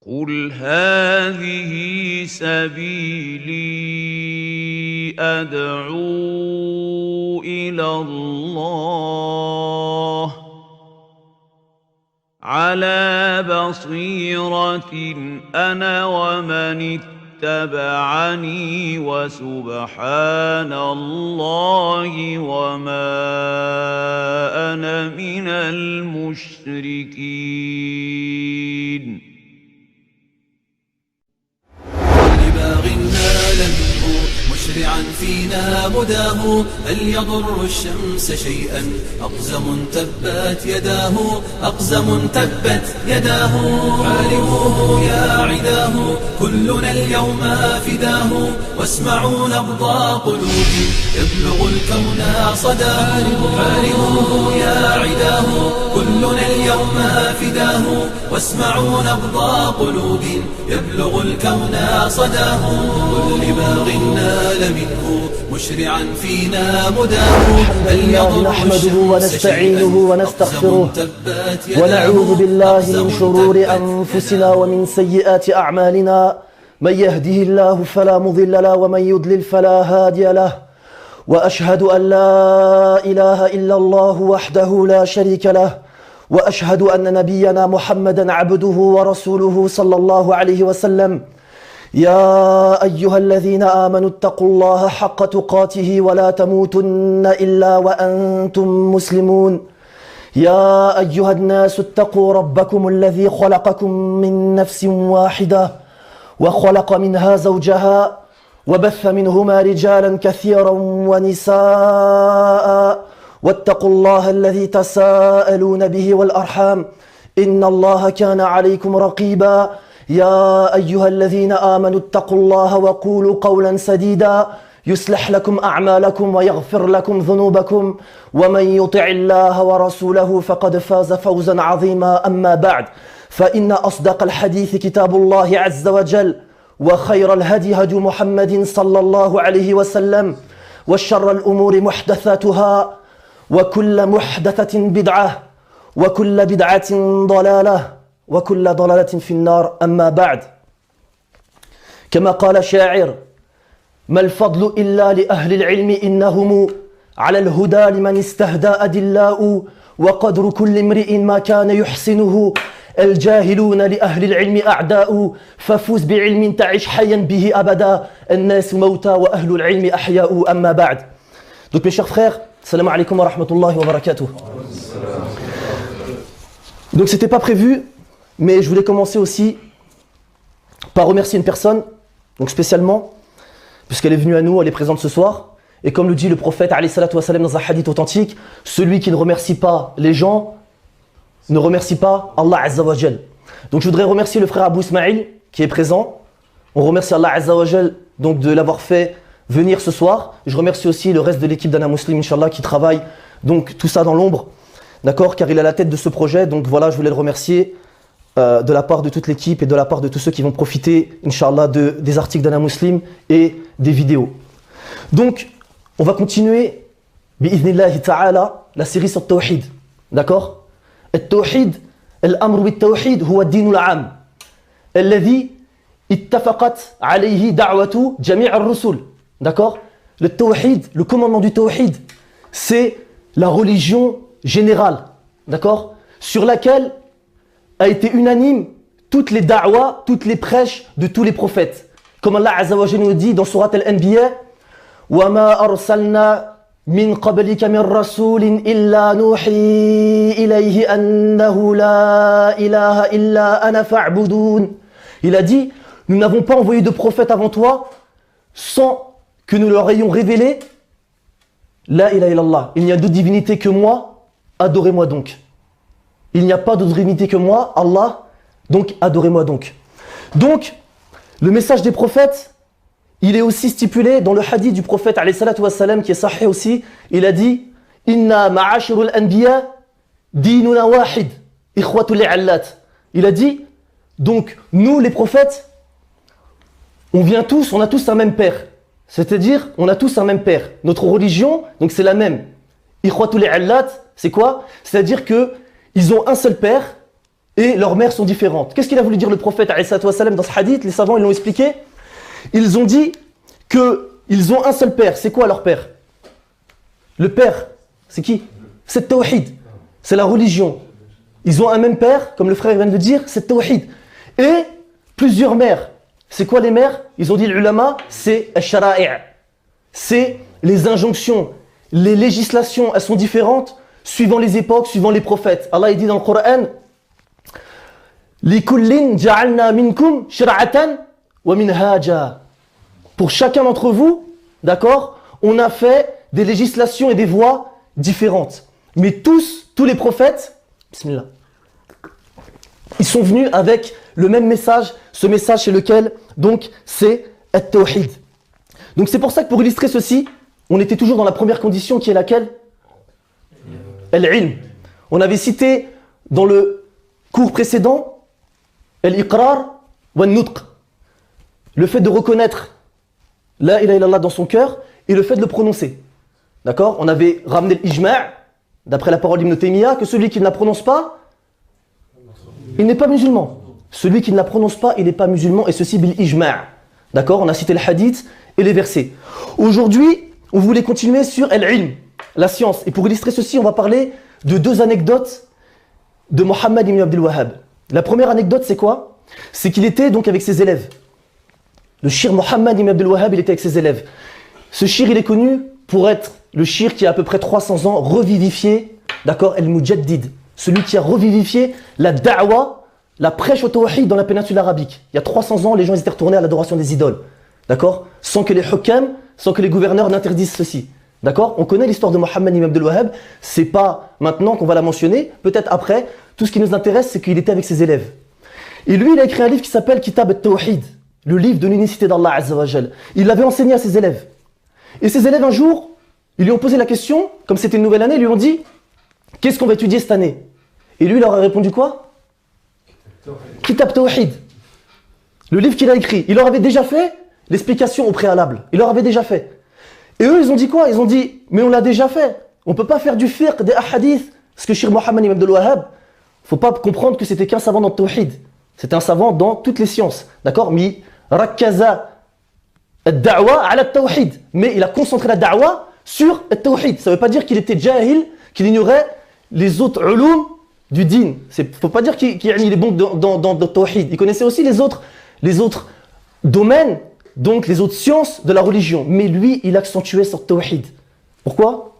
قل هذه سبيلي أدعو إلى الله على بصيرة أنا ومن اتبعني وسبحان الله وما أنا من المشركين لباغ نال منه مشرعا فينا مداه هل يضر الشمس شيئا أقزم تبت يداه أقزم تبت يداه عالموه يا عداه كلنا اليوم فداه واسمعوا نبض قلوب يبلغ الكون صداه عالموه يا عداه كلنا اليوم فداه واسمعوا نبض قلوب يبلغ الكون صداه كل باغ نال منه مشرعا فينا مداه هل يضر نحمده ونستعينه ونستغفره ونعوذ بالله من شرور أنفسنا ومن سيئات أعمالنا من يهده الله فلا مضل له ومن يضلل فلا هادي له وأشهد أن لا إله إلا الله وحده لا شريك له وأشهد أن نبينا محمدا عبده ورسوله صلى الله عليه وسلم يا أيها الذين آمنوا اتقوا الله حق تقاته ولا تموتن إلا وأنتم مسلمون يا أيها الناس اتقوا ربكم الذي خلقكم من نفس واحدة وخلق منها زوجها وبث منهما رجالا كثيرا ونساء واتقوا الله الذي تساءلون به والأرحام إن الله كان عليكم رقيبا يا أيها الذين آمنوا اتقوا الله وقولوا قولا سديدا يصلح لكم أعمالكم ويغفر لكم ذنوبكم ومن يطع الله ورسوله فقد فاز فوزا عظيما أما بعد فإن أصدق الحديث كتاب الله عز وجل وخير الهدي هدي محمد صلى الله عليه وسلم وشر الأمور محدثاتها وكل محدثة بدعة وكل بدعة ضلالة وكل ضلالة في النار أما بعد كما قال شاعر ما الفضل إلا لأهل العلم إنهم على الهدى لمن استهدى أدلاء وقدر كل امرئ ما كان يحسنه الجاهلون لأهل العلم أعداء ففوز بعلم تعش حيا به أبدا الناس موتى وأهل العلم أحياء أما بعد. Donc mes chers frères, salam alaikum wa rahmatullahi wa barakatuh. Donc c'était pas prévu, mais je voulais commencer aussi par remercier une personne, donc spécialement, puisqu'elle est venue à nous, elle est présente ce soir. Et comme le dit le prophète alayhi salatu wa salam dans un hadith authentique, celui qui ne remercie pas les gens ne remercie pas Allah Azza wa Jal. Donc je voudrais remercier le frère Abou Ismail qui est présent. On remercie Allah Azza wa Jal donc de l'avoir fait venir ce soir. Je remercie aussi le reste de l'équipe d'Ana Muslim, Inch'Allah, qui travaille donc tout ça dans l'ombre, d'accord, car il est à la tête de ce projet. Donc voilà, je voulais le remercier de la part de toute l'équipe et de la part de tous ceux qui vont profiter, Inch'Allah, des articles d'Ana Muslim et des vidéos. Donc, on va continuer, bi'idhnillahi ta'ala, la série sur le Tawhid, d'accord. التوحيد الأمر بالتوحيد هو الدين العام الذي اتفقت عليه دعوة جميع الرسل, d'accord. Le tawhid, le commandement du tawhid, c'est la religion générale, d'accord, sur laquelle a été unanime toutes les da'wah, toutes les prêches de tous les prophètes. Comme Allah Azza wa Jalla nous dit dans Surat Al-Anbiya, وَمَا أَرْسَلْنَا من قبلك من رسول إلا نوحي إليه أنه لا إله إلا أنا فاعبدون. Il a dit, nous n'avons pas envoyé de prophète avant toi sans que nous leur ayons révélé La ilaha illallah. Il n'y a d'autre divinité que moi, adorez-moi donc. Il n'y a pas d'autre divinité que moi, Allah, donc adorez-moi donc. Donc, le message des prophètes, il est aussi stipulé dans le hadith du prophète alayhi salatu wassalam qui est sahih aussi. Il a dit Inna ma'ashirul anbiya dinuna wahid ikhwatul allat. Il a dit donc nous les prophètes on a tous un même père. C'est-à-dire on a tous un même père. Notre religion donc c'est la même. Ikhwatul allat, c'est quoi? C'est-à-dire que ils ont un seul père et leurs mères sont différentes. Qu'est-ce qu'il a voulu dire le prophète alayhi salatu wassalam dans ce hadith? Les savants ils l'ont expliqué. Ils ont dit qu'ils ont un seul père. C'est quoi leur père? Le père, c'est qui? C'est Tawhid. C'est la religion. Ils ont un même père, comme le frère vient de le dire, c'est Tawhid. Et plusieurs mères. C'est quoi les mères? Ils ont dit l'ulama, c'est al-shara'i'. C'est les injonctions, les législations, elles sont différentes suivant les époques, suivant les prophètes. Allah il dit dans le Coran لِكُلٍّ جَعَلْنَا مِنْكُمْ شِرْعَةً وَمِنْهَاجًا. Pour chacun d'entre vous, d'accord, on a fait des législations et des voies différentes. Mais tous les prophètes, bismillah, ils sont venus avec le même message, ce message chez lequel, donc, c'est at-tawhid. Donc c'est pour ça que pour illustrer ceci, on était toujours dans la première condition qui est laquelle? Al-ilm. On avait cité dans le cours précédent al-iqrar wa al-nutq. Le fait de reconnaître la ilaha illallah dans son cœur et le fait de le prononcer. D'accord? On avait ramené l'ijma', d'après la parole d'Ibn Taymiyyah, que celui qui ne la prononce pas, il n'est pas musulman. Celui qui ne la prononce pas, il n'est pas musulman, et ceci bil ijma'. D'accord? On a cité le hadith et les versets. Aujourd'hui, on voulait continuer sur al-ilm, la science. Et pour illustrer ceci, on va parler de deux anecdotes de Mohammed ibn Abdul Wahhab. La première anecdote, c'est quoi? C'est qu'il était donc avec ses élèves. Le shir Mohammed ibn Abdul Wahhab, il était avec ses élèves. Ce shir, il est connu pour être le shir qui a à peu près 300 ans revivifié, d'accord, al-mujaddid, celui qui a revivifié la da'wa, la prêche au tawhid dans la péninsule arabique. Il y a 300 ans, les gens étaient retournés à l'adoration des idoles, d'accord, sans que les hukam, sans que les gouverneurs n'interdisent ceci. D'accord? On connaît l'histoire de Mohammed ibn Abdul Wahhab, c'est pas maintenant qu'on va la mentionner, peut-être après. Tout ce qui nous intéresse, c'est qu'il était avec ses élèves. Et lui, il a écrit un livre qui s'appelle Kitab al-Tawhid, le livre de l'unicité d'Allah Azza wa Jal. Il l'avait enseigné à ses élèves. Et ses élèves, un jour, ils lui ont posé la question, comme c'était une nouvelle année, ils lui ont dit « Qu'est-ce qu'on va étudier cette année ?» Et lui, il leur a répondu quoi? Kitab Tawhid. Le livre qu'il a écrit. Il leur avait déjà fait l'explication au préalable. Il leur avait déjà fait. Et eux, ils ont dit quoi? Ils ont dit, mais on l'a déjà fait. On ne peut pas faire du fiqh, des ahadith. Parce que Cheikh Mohammed ibn Abdul Wahhab, il ne faut pas comprendre que c'était qu'un savant dans le tawhid. C'était un savant dans toutes les sciences. D'accord? Mais rakkaza ad-da'wa ala tawhid. Mais il a concentré la da'wa sur le tawhid. Ça ne veut pas dire qu'il était jahil, qu'il ignorait les autres ulum du din. Il ne faut pas dire qu'il est bon dans le tawhid. Il connaissait aussi les autres domaines, donc les autres sciences de la religion. Mais lui, il accentuait sur tawhid. Pourquoi?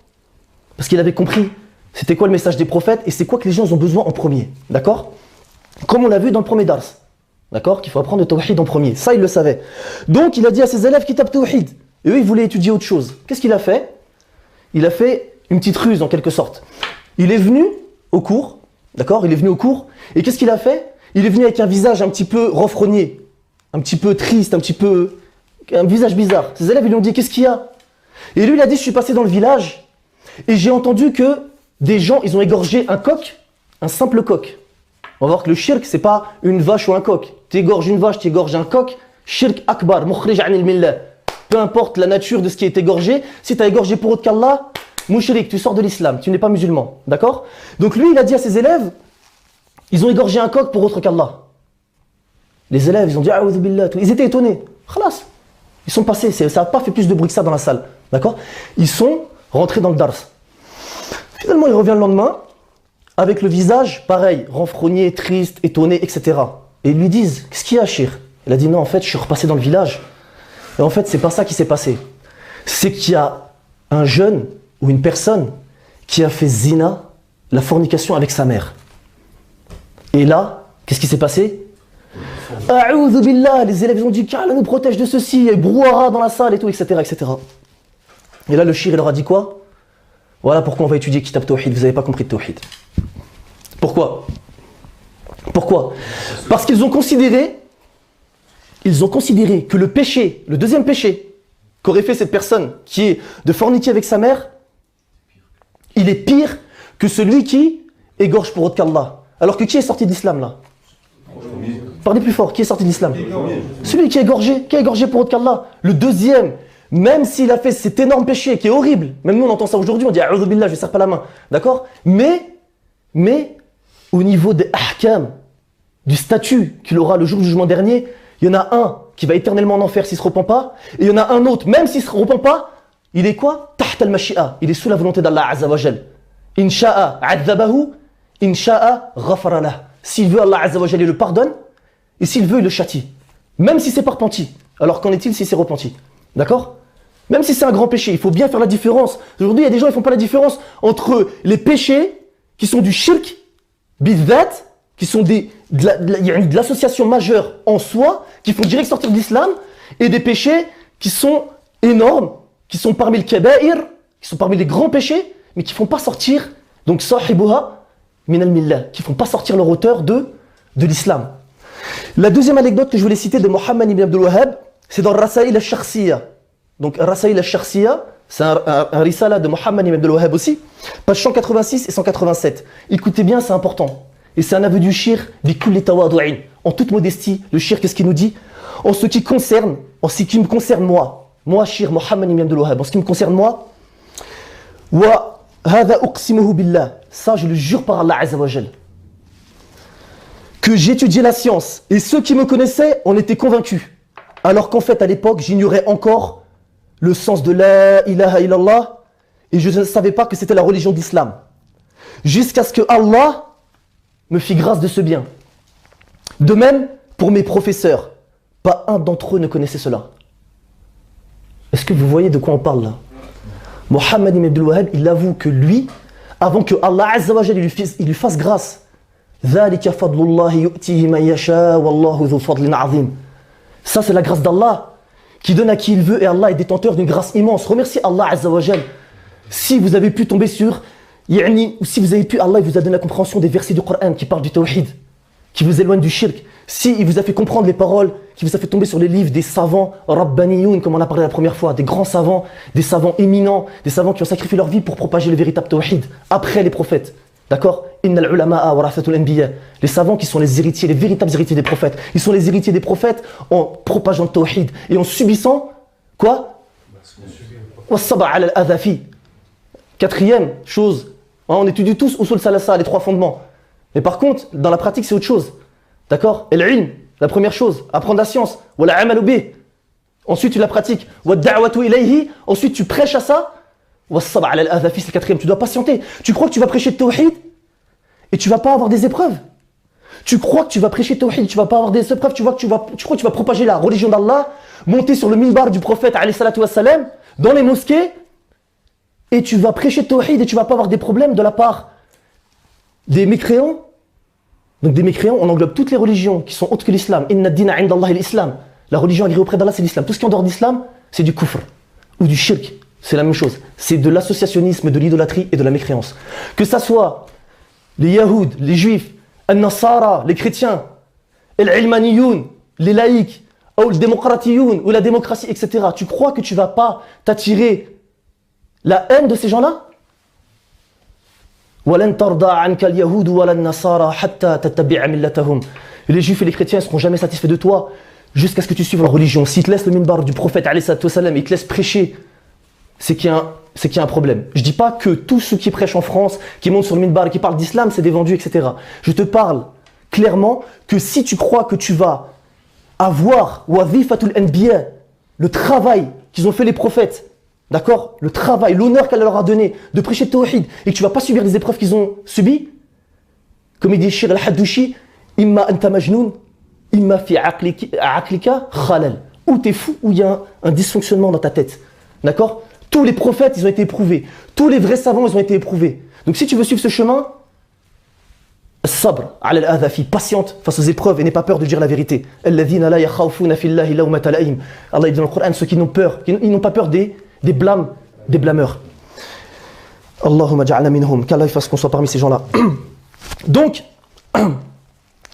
Parce qu'il avait compris c'était quoi le message des prophètes et c'est quoi que les gens ont besoin en premier. D'accord? Comme on l'a vu dans le premier dars. D'accord? Qu'il faut apprendre le tawhid en premier. Ça, il le savait. Donc, il a dit à ses élèves Kitab Tawhid. Et eux, ils voulaient étudier autre chose. Qu'est-ce qu'il a fait? Il a fait une petite ruse en quelque sorte. Il est venu au cours. D'accord? Il est venu au cours. Et qu'est-ce qu'il a fait? Il est venu avec un visage un petit peu renfrogné, un petit peu triste, un visage bizarre. Ses élèves, ils lui ont dit, qu'est-ce qu'il y a? Et lui, il a dit, je suis passé dans le village et j'ai entendu que des gens, ils ont égorgé un coq, un simple coq. On va voir que le shirk, c'est pas une vache ou un coq. Tu égorges une vache, tu égorges un coq, shirk akbar, mukhrij anil millah. Peu importe la nature de ce qui est égorgé, si tu as égorgé pour autre qu'Allah, mushrik, tu sors de l'islam, tu n'es pas musulman. D'accord? Donc lui, il a dit à ses élèves, ils ont égorgé un coq pour autre qu'Allah. Les élèves, ils ont dit, a'udhu billah, ils étaient étonnés. Khalas. Ils sont passés, ça n'a pas fait plus de bruit que ça dans la salle. D'accord? Ils sont rentrés dans le dars. Finalement, il revient le lendemain, avec le visage, pareil, renfrogné, triste, étonné, etc. Et ils lui disent, qu'est-ce qu'il y a, Shir? Il a dit, non, en fait, je suis repassé dans le village. Et en fait, c'est pas ça qui s'est passé. C'est qu'il y a un jeune ou une personne qui a fait zina, la fornication avec sa mère. Et là, qu'est-ce qui s'est passé? A'udhu billah, les élèves ont dit qu'Allah nous protège de ceci, il y a brouhaha dans la salle et tout, etc., etc. Et là, le shir, il leur a dit quoi? Voilà pourquoi on va étudier Kitab Tawhid, vous n'avez pas compris de Tawhid. Pourquoi? Pourquoi? Parce qu'ils ont considéré que le péché, le deuxième péché qu'aurait fait cette personne, qui est de forniquer avec sa mère, il est pire que celui qui égorge pour autre qu'Allah. Alors que qui est sorti de l'islam là? Parlez plus fort, qui est sorti de l'islam? Celui qui a égorgé pour autre qu'Allah. Le deuxième, même s'il a fait cet énorme péché qui est horrible, même nous on entend ça aujourd'hui, on dit a'udhu billah, je ne serre pas la main, d'accord? Mais au niveau des ahkam, du statut qu'il aura le jour du jugement dernier, il y en a un qui va éternellement en enfer s'il ne se repent pas, et il y en a un autre, même s'il ne se repent pas, il est quoi? Taht al-mashi'a, il est sous la volonté d'Allah Azza wa Jal. Insha'a adzabahu, insha'a ghafara lah. S'il veut, Allah Azza wa Jal le pardonne, et s'il veut, il le châtie. Même si c'est pas repenti. Alors qu'en est-il si c'est repenti? D'accord? Même si c'est un grand péché, il faut bien faire la différence. Aujourd'hui, il y a des gens qui ne font pas la différence entre les péchés qui sont du shirk, bid'at, qui sont de l'association majeure en soi, qui font direct sortir de l'islam, et des péchés qui sont énormes, qui sont parmi le kaba'ir, qui sont parmi les grands péchés, mais qui ne font pas sortir, donc sahibuha min al-millah, qui ne font pas sortir leur auteur de l'islam. La deuxième anecdote que je voulais citer de Mohammed ibn Abdul Wahhab, c'est dans Rasaïl al-Shakhsiyya. Donc Rasaïl al-Shakhsiyya, c'est un risala de Mohammed ibn Abdul Wahhab aussi, page 186 et 187. Écoutez bien, c'est important. Et c'est un aveu du shirk, en toute modestie, le shirk, qu'est-ce qu'il nous dit? En ce qui me concerne moi shirk, Mohammed ibn Abdul Wahhab, en ce qui me concerne moi, wa hadha uqsimuhu billah, ça je le jure par Allah Azza wa Jal, que j'étudiais la science, et ceux qui me connaissaient en étaient convaincus, alors qu'en fait à l'époque j'ignorais encore le sens de la ilaha illallah, et je ne savais pas que c'était la religion d'islam, jusqu'à ce que Allah me fit grâce de ce bien. De même, pour mes professeurs, pas un d'entre eux ne connaissait cela. Est-ce que vous voyez de quoi on parle là? Mohammed ibn Abdul Wahhab, il avoue que lui, avant que Allah Azza wa Jal il lui fasse grâce, ذَلِكَ فَضْلُ اللَّهِ يُؤْتِيهِ مَنْ يَشَاءُ وَاللَّهُ ذُو فَضْلٍ عَظِيمٍ. Ça c'est la grâce d'Allah, qui donne à qui il veut, et Allah est détenteur d'une grâce immense. Remerciez Allah Azza wa Jal. Si vous avez pu tomber sur, ou si vous avez pu, Allah vous a donné la compréhension des versets du Coran qui parlent du tawhid, qui vous éloignent du shirk. Si il vous a fait comprendre les paroles, qui vous a fait tomber sur les livres des savants rabbaniyoun, comme on a parlé la première fois, des grands savants, des savants éminents, des savants qui ont sacrifié leur vie pour propager le véritable tawhid, après les prophètes. D'accord? Innal ulama'a warathatul anbiya. Les savants qui sont les héritiers, les véritables héritiers des prophètes. Ils sont les héritiers des prophètes en propageant le tawhid et en subissant, quoi? Was-sabr ala al-adhafi. Quatrième chose, on étudie tous usul salasa, les trois fondements. Mais par contre, dans la pratique, c'est autre chose. D'accord? Al-ilm, la première chose, apprendre la science. Wala amalu bih. Ensuite, tu la pratiques. Wa da'watu ilayhi. Ensuite, tu prêches à ça. Was-sabr ala al-adhafi, c'est le quatrième. Tu dois patienter. Tu crois que tu vas prêcher le tawhid et tu vas pas avoir des épreuves? Tu crois que tu vas prêcher le tawhid et tu vas pas avoir des épreuves? Tu crois que tu vas propager la religion d'Allah, monter sur le minbar du prophète alayhi salatu wassalam, dans les mosquées, et tu vas prêcher le tawhid et tu vas pas avoir des problèmes de la part des mécréants? Donc des mécréants, on englobe toutes les religions qui sont autres que l'islam. Inna ad-dina 'inda Allah l'islam. La religion agréée auprès d'Allah, c'est l'islam. Tout ce qui est en dehors d'islam, c'est du kufr ou du shirk. C'est la même chose. C'est de l'associationnisme, de l'idolâtrie et de la mécréance. Que ça soit les Yahoud, les Juifs, les Nasara, les chrétiens, les Ilmaniyoun, les laïcs, ou les démocratiyoun, ou la démocratie, etc. Tu crois que tu vas pas t'attirer la haine de ces gens-là? وَلَن تَرْضَى عَنْكَ الْيَهُودُ وَلَا النَّصَارَى حَتَّى تَتَّبِعَ مِلَّتَهُمْ. Les Juifs et les chrétiens ne seront jamais satisfaits de toi jusqu'à ce que tu suives leur religion. S'ils te laissent le minbar du prophète alayhi salatu wassalam, ils te laissent prêcher, c'est qu'il y a un problème. Je dis pas que tous ceux qui prêchent en France, qui montent sur le minbar et qui parlent d'islam, c'est des vendus, etc. Je te parle clairement que si tu crois que tu vas avoir wazifatul anbiya, le travail qu'ils ont fait les prophètes, d'accord, le travail, l'honneur qu'elle leur a donné de prêcher le tawhid, et que tu vas pas subir les épreuves qu'ils ont subies, comme il dit Shir al-Haddouchi, imma anta majnoun, imma fi aqlika khalal. Ou t'es fou, ou il y a un dysfonctionnement dans ta tête. D'accord? Tous les prophètes, ils ont été éprouvés. Tous les vrais savants, ils ont été éprouvés. Donc si tu veux suivre ce chemin, sabr ala al-adhafi, patiente face aux épreuves et n'aie pas peur de dire la vérité. Alladhina la yakhawfuna fillahi lawmata la'im. Allah dit dans le Coran, ceux qui n'ont peur, ils n'ont pas peur des blâmes, des blâmeurs. Allahumma ja'alna minhum, qu'Allah fasse qu'on soit parmi ces gens-là. Donc,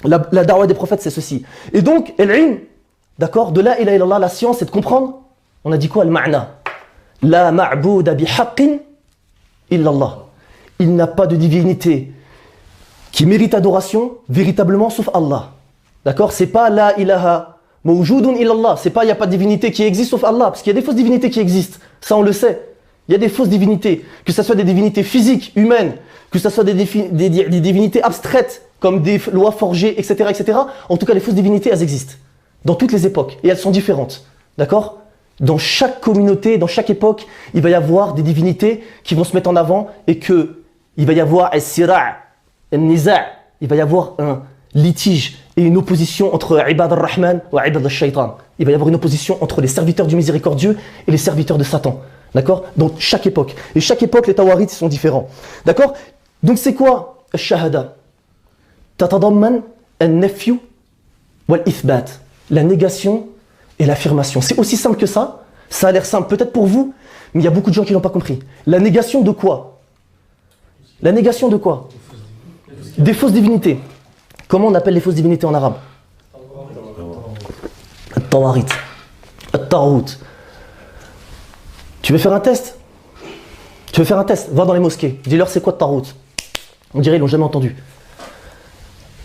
la da'wah des prophètes, c'est ceci. Et donc, al-ilm, d'accord, de la ilaha illallah, la science, c'est de comprendre, on a dit quoi, al-ma'na. La ma'bouda bihaqqin illallah. Il n'a pas de divinité qui mérite adoration véritablement sauf Allah. D'accord? C'est pas la ilaha mawjoudun illallah. C'est pas il n'y a pas de divinité qui existe sauf Allah. Parce qu'il y a des fausses divinités qui existent. Ça on le sait. Il y a des fausses divinités. Que ce soit des divinités physiques, humaines, que ce soit des divinités abstraites comme des lois forgées, etc., etc. En tout cas, les fausses divinités, elles existent. Dans toutes les époques. Et elles sont différentes. D'accord ? Dans chaque communauté, dans chaque époque, il va y avoir des divinités qui vont se mettre en avant et que il va y avoir al-sira', al-niza', il va y avoir un litige et une opposition entre ibad al-Rahman et ibad al-Shaytan. Il va y avoir une opposition entre les serviteurs du miséricordieux et les serviteurs de Satan. D'accord ? Dans chaque époque. Et chaque époque, les tawarites sont différents. D'accord ? Donc c'est quoi al-shahada ? Tatadamman al-nafyu wal-ithbat. La négation et l'affirmation. C'est aussi simple que ça. Ça a l'air simple peut-être pour vous, mais il y a beaucoup de gens qui n'ont pas compris. La négation de quoi ? La négation de quoi ? Des fausses divinités. Comment on appelle les fausses divinités en arabe ? Al-tawarit. Al-tarout. Tu veux faire un test ? Tu veux faire un test ? Va dans les mosquées. Dis-leur c'est quoi Tarout ? On dirait ils l'ont jamais entendu.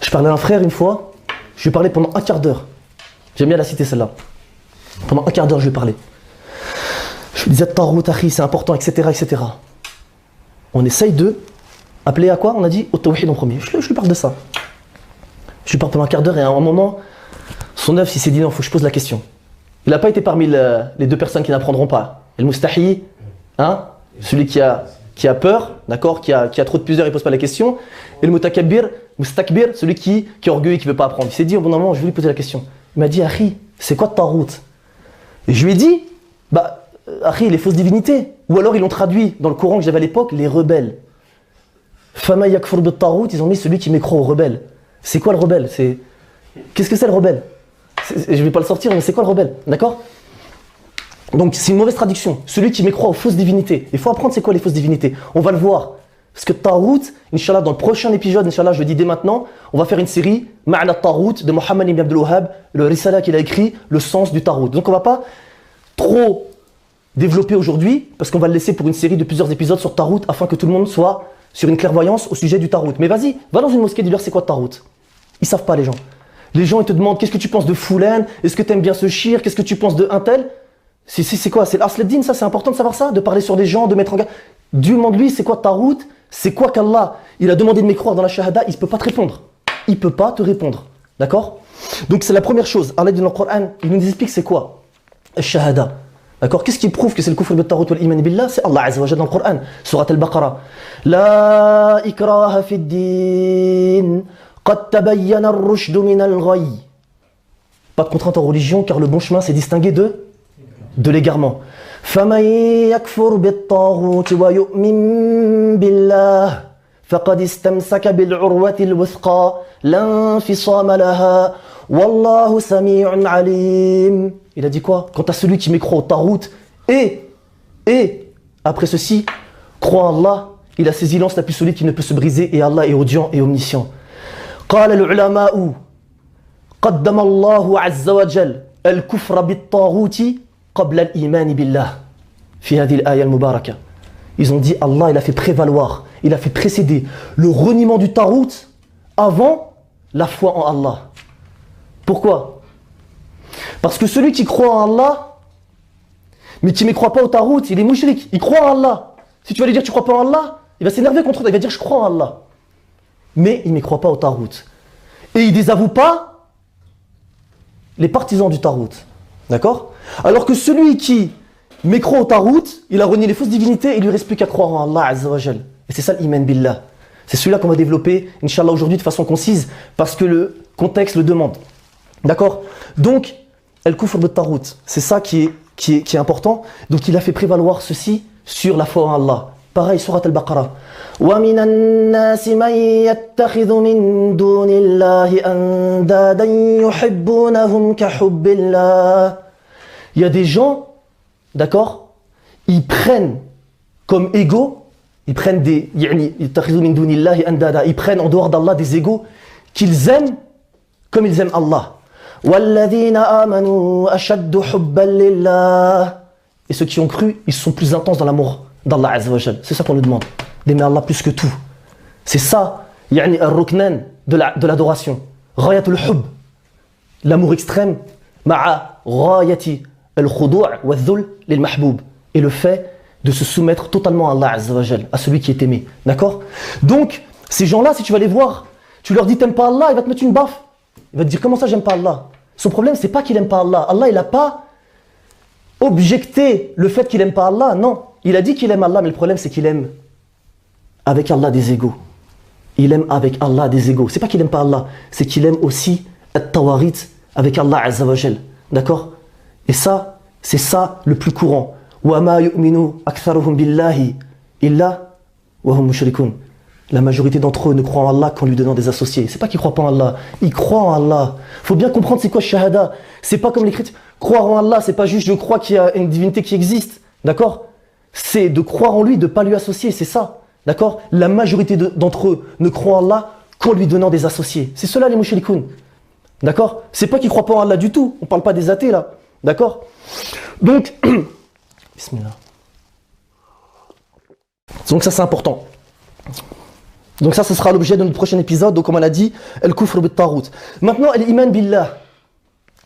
Je parlais à un frère une fois. Je lui ai parlé pendant un quart d'heure. J'aime bien la citer celle-là. Pendant un quart d'heure je lui ai parlé. Je lui disais Tarout, Akhi, c'est important, etc., etc. On essaye de appeler à quoi ? On a dit au tawhid en premier. Je lui parle de ça. Je lui parle pendant un quart d'heure et à un moment, son œuvre, il s'est dit non, il faut que je pose la question. Il n'a pas été parmi les deux personnes qui n'apprendront pas. El Mustahi, hein, celui qui a peur, d'accord, qui a trop de pudeur, il ne pose pas la question. Et le Mustakbir, celui qui est orgueilleux et qui ne veut pas apprendre. Il s'est dit au bon moment, je vais lui poser la question. Il m'a dit, Akhi, c'est quoi Tarout ? Et je lui ai dit, Akhi, les fausses divinités. Ou alors ils l'ont traduit dans le Coran que j'avais à l'époque, les rebelles. Fama yakfur bit Tarout, ils ont mis celui qui mécroit aux rebelles. C'est quoi le rebelle ? Qu'est-ce que c'est le rebelle ? Je ne vais pas le sortir, mais c'est quoi le rebelle ? D'accord ? Donc c'est une mauvaise traduction. Celui qui mécroit aux fausses divinités. Il faut apprendre c'est quoi les fausses divinités. On va le voir. Parce que Tarout, Inch'Allah, dans le prochain épisode, Inch'Allah, je le dis dès maintenant, on va faire une série Ma'na Tarout de Mohammed ibn Abdul Wahhab, le Risala qu'il a écrit, le sens du Tarout. Donc on ne va pas trop développer aujourd'hui, parce qu'on va le laisser pour une série de plusieurs épisodes sur Tarout, afin que tout le monde soit sur une clairvoyance au sujet du Tarout. Mais vas-y, va dans une mosquée, dis-leur c'est quoi Tarout. Ils ne savent pas les gens. Les gens ils te demandent qu'est-ce que tu penses de Foulen, est-ce que tu aimes bien ce shir, qu'est-ce que tu penses de un tel. C'est quoi ? C'est l'Asleddin, ça, c'est important de savoir ça, de parler sur des gens, de mettre en garde. Demande-lui c'est quoi Tarout, c'est quoi qu'Allah il a demandé de m'écroire dans la shahada, il ne peut pas te répondre. Il ne peut pas te répondre. D'accord ? Donc c'est la première chose. Allah dit dans le Coran, il nous explique c'est quoi shahada. D'accord ? Qu'est-ce qui prouve que c'est le kufr bil Tarout wal iman billah ? C'est Allah Azza wa Jalla dans le Coran, Surat al-Baqarah. La ikraha fid din, qad tabayyana ar-rushd min al-ghayy. Pas de contrainte en religion car le bon chemin s'est distingué de l'égarement. فَمَنْ يَكْفُرْ بِالطَّاغُوتِ وَيُؤْمِنْ بِاللَّهِ فَقَدِ اسْتَمْسَكَ بِالْعُرْوَةِ الْوُثْقَى لَا انْفِصَامَ لَهَا وَاللَّهُ سَمِيعٌ عَلِيمٌ. Il a dit quoi ? Quant à celui qui mécroit au Tarout et après ceci, croit en Allah, il a saisi l'anse la plus solide qui ne peut se briser et Allah est audient et omniscient. قال العلماء قدم الله عز وجل الكفر بالطاغوت قبل الإيمان بالله في هذه الآية المباركة. Ils ont dit Allah il a fait prévaloir, il a fait précéder le reniement du Tarout avant la foi en Allah. Pourquoi ? Parce que celui qui croit en Allah mais qui ne croit pas au Tarout, il est mushrik, il croit en Allah. Si tu vas lui dire tu crois pas en Allah, il va s'énerver contre toi, il va dire je crois en Allah. Mais il ne croit pas au Tarout. Et il ne désavoue pas les partisans du Tarout. D'accord ? Alors que celui qui mécroit au Tarout, il a renié les fausses divinités, il ne lui reste plus qu'à croire en Allah Azza wa Jal. Et c'est ça l'iman billah. C'est celui-là qu'on va développer, Inch'Allah, aujourd'hui de façon concise, parce que le contexte le demande. D'accord ? Donc, al-kufr bit-Tarout, c'est ça qui est important. Donc il a fait prévaloir ceci sur la foi en Allah. Pareil, Surat al-Baqarah. وَمِنَ النَّاسِ مَنْ يَتَّخِذُ مِنْ دُونِ اللَّهِ أَنْدَادًا يُحِبُّونَهُمْ كَحُبِّ اللَّهِ. Il y a des gens, d'accord, ils prennent comme égaux, ils prennent des يَتَّخِذُ مِنْ دُونِ اللَّهِ أَنْدَادًا, ils prennent en dehors d'Allah des égaux qu'ils aiment comme ils aiment Allah. وَالَّذِينَ آمَنُوا أَشَدُّ حُبًّا لِلَّهِ. Et ceux qui ont cru, ils sont plus intenses dans l'amour d'Allah Azza wa Jal. C'est ça qu'on nous demande, d'aimer Allah plus que tout. C'est ça, al-ruknan de l'adoration. Ghayatul hubb, l'amour extrême, ma'a ghayati al-khudu' wa dhul lil mahboub. Et le fait de se soumettre totalement à Allah Azza wa Jal, à celui qui est aimé. D'accord ? Donc, ces gens-là, si tu vas les voir, Tu leur dis t'aimes pas Allah, il va te mettre une baffe. Il va te dire comment ça j'aime pas Allah. Son problème c'est pas qu'il aime pas Allah. Allah il a pas objecté le fait qu'il aime pas Allah, non. Il a dit qu'il aime Allah, mais le problème c'est qu'il aime avec Allah des égaux. Il aime avec Allah des égaux. C'est pas qu'il aime pas Allah, c'est qu'il aime aussi at-tawarit avec Allah Azza wa Jal. D'accord? Et ça, c'est ça le plus courant. Wa ma yu'minu aktharuhum billahi illa wa hum mushrikun. La majorité d'entre eux ne croient en Allah qu'en lui donnant des associés. C'est pas qu'ils croient pas en Allah, ils croient en Allah. Faut bien comprendre c'est quoi shahada. C'est pas comme les chrétiens. Croire en Allah, c'est pas juste je crois qu'il y a une divinité qui existe. D'accord? C'est de croire en lui, de pas lui associer, c'est ça. D'accord? La majorité d'entre eux ne croient en Allah qu'en lui donnant des associés. C'est cela les mushrikoun. D'accord? C'est pas qu'ils croient pas en Allah du tout. On parle pas des athées là. D'accord? Donc, bismillah. Donc ça c'est important. Donc ça, ce sera l'objet de notre prochain épisode. Donc comme on a dit, al-kufr bit-taghut. Maintenant, al-iman billah.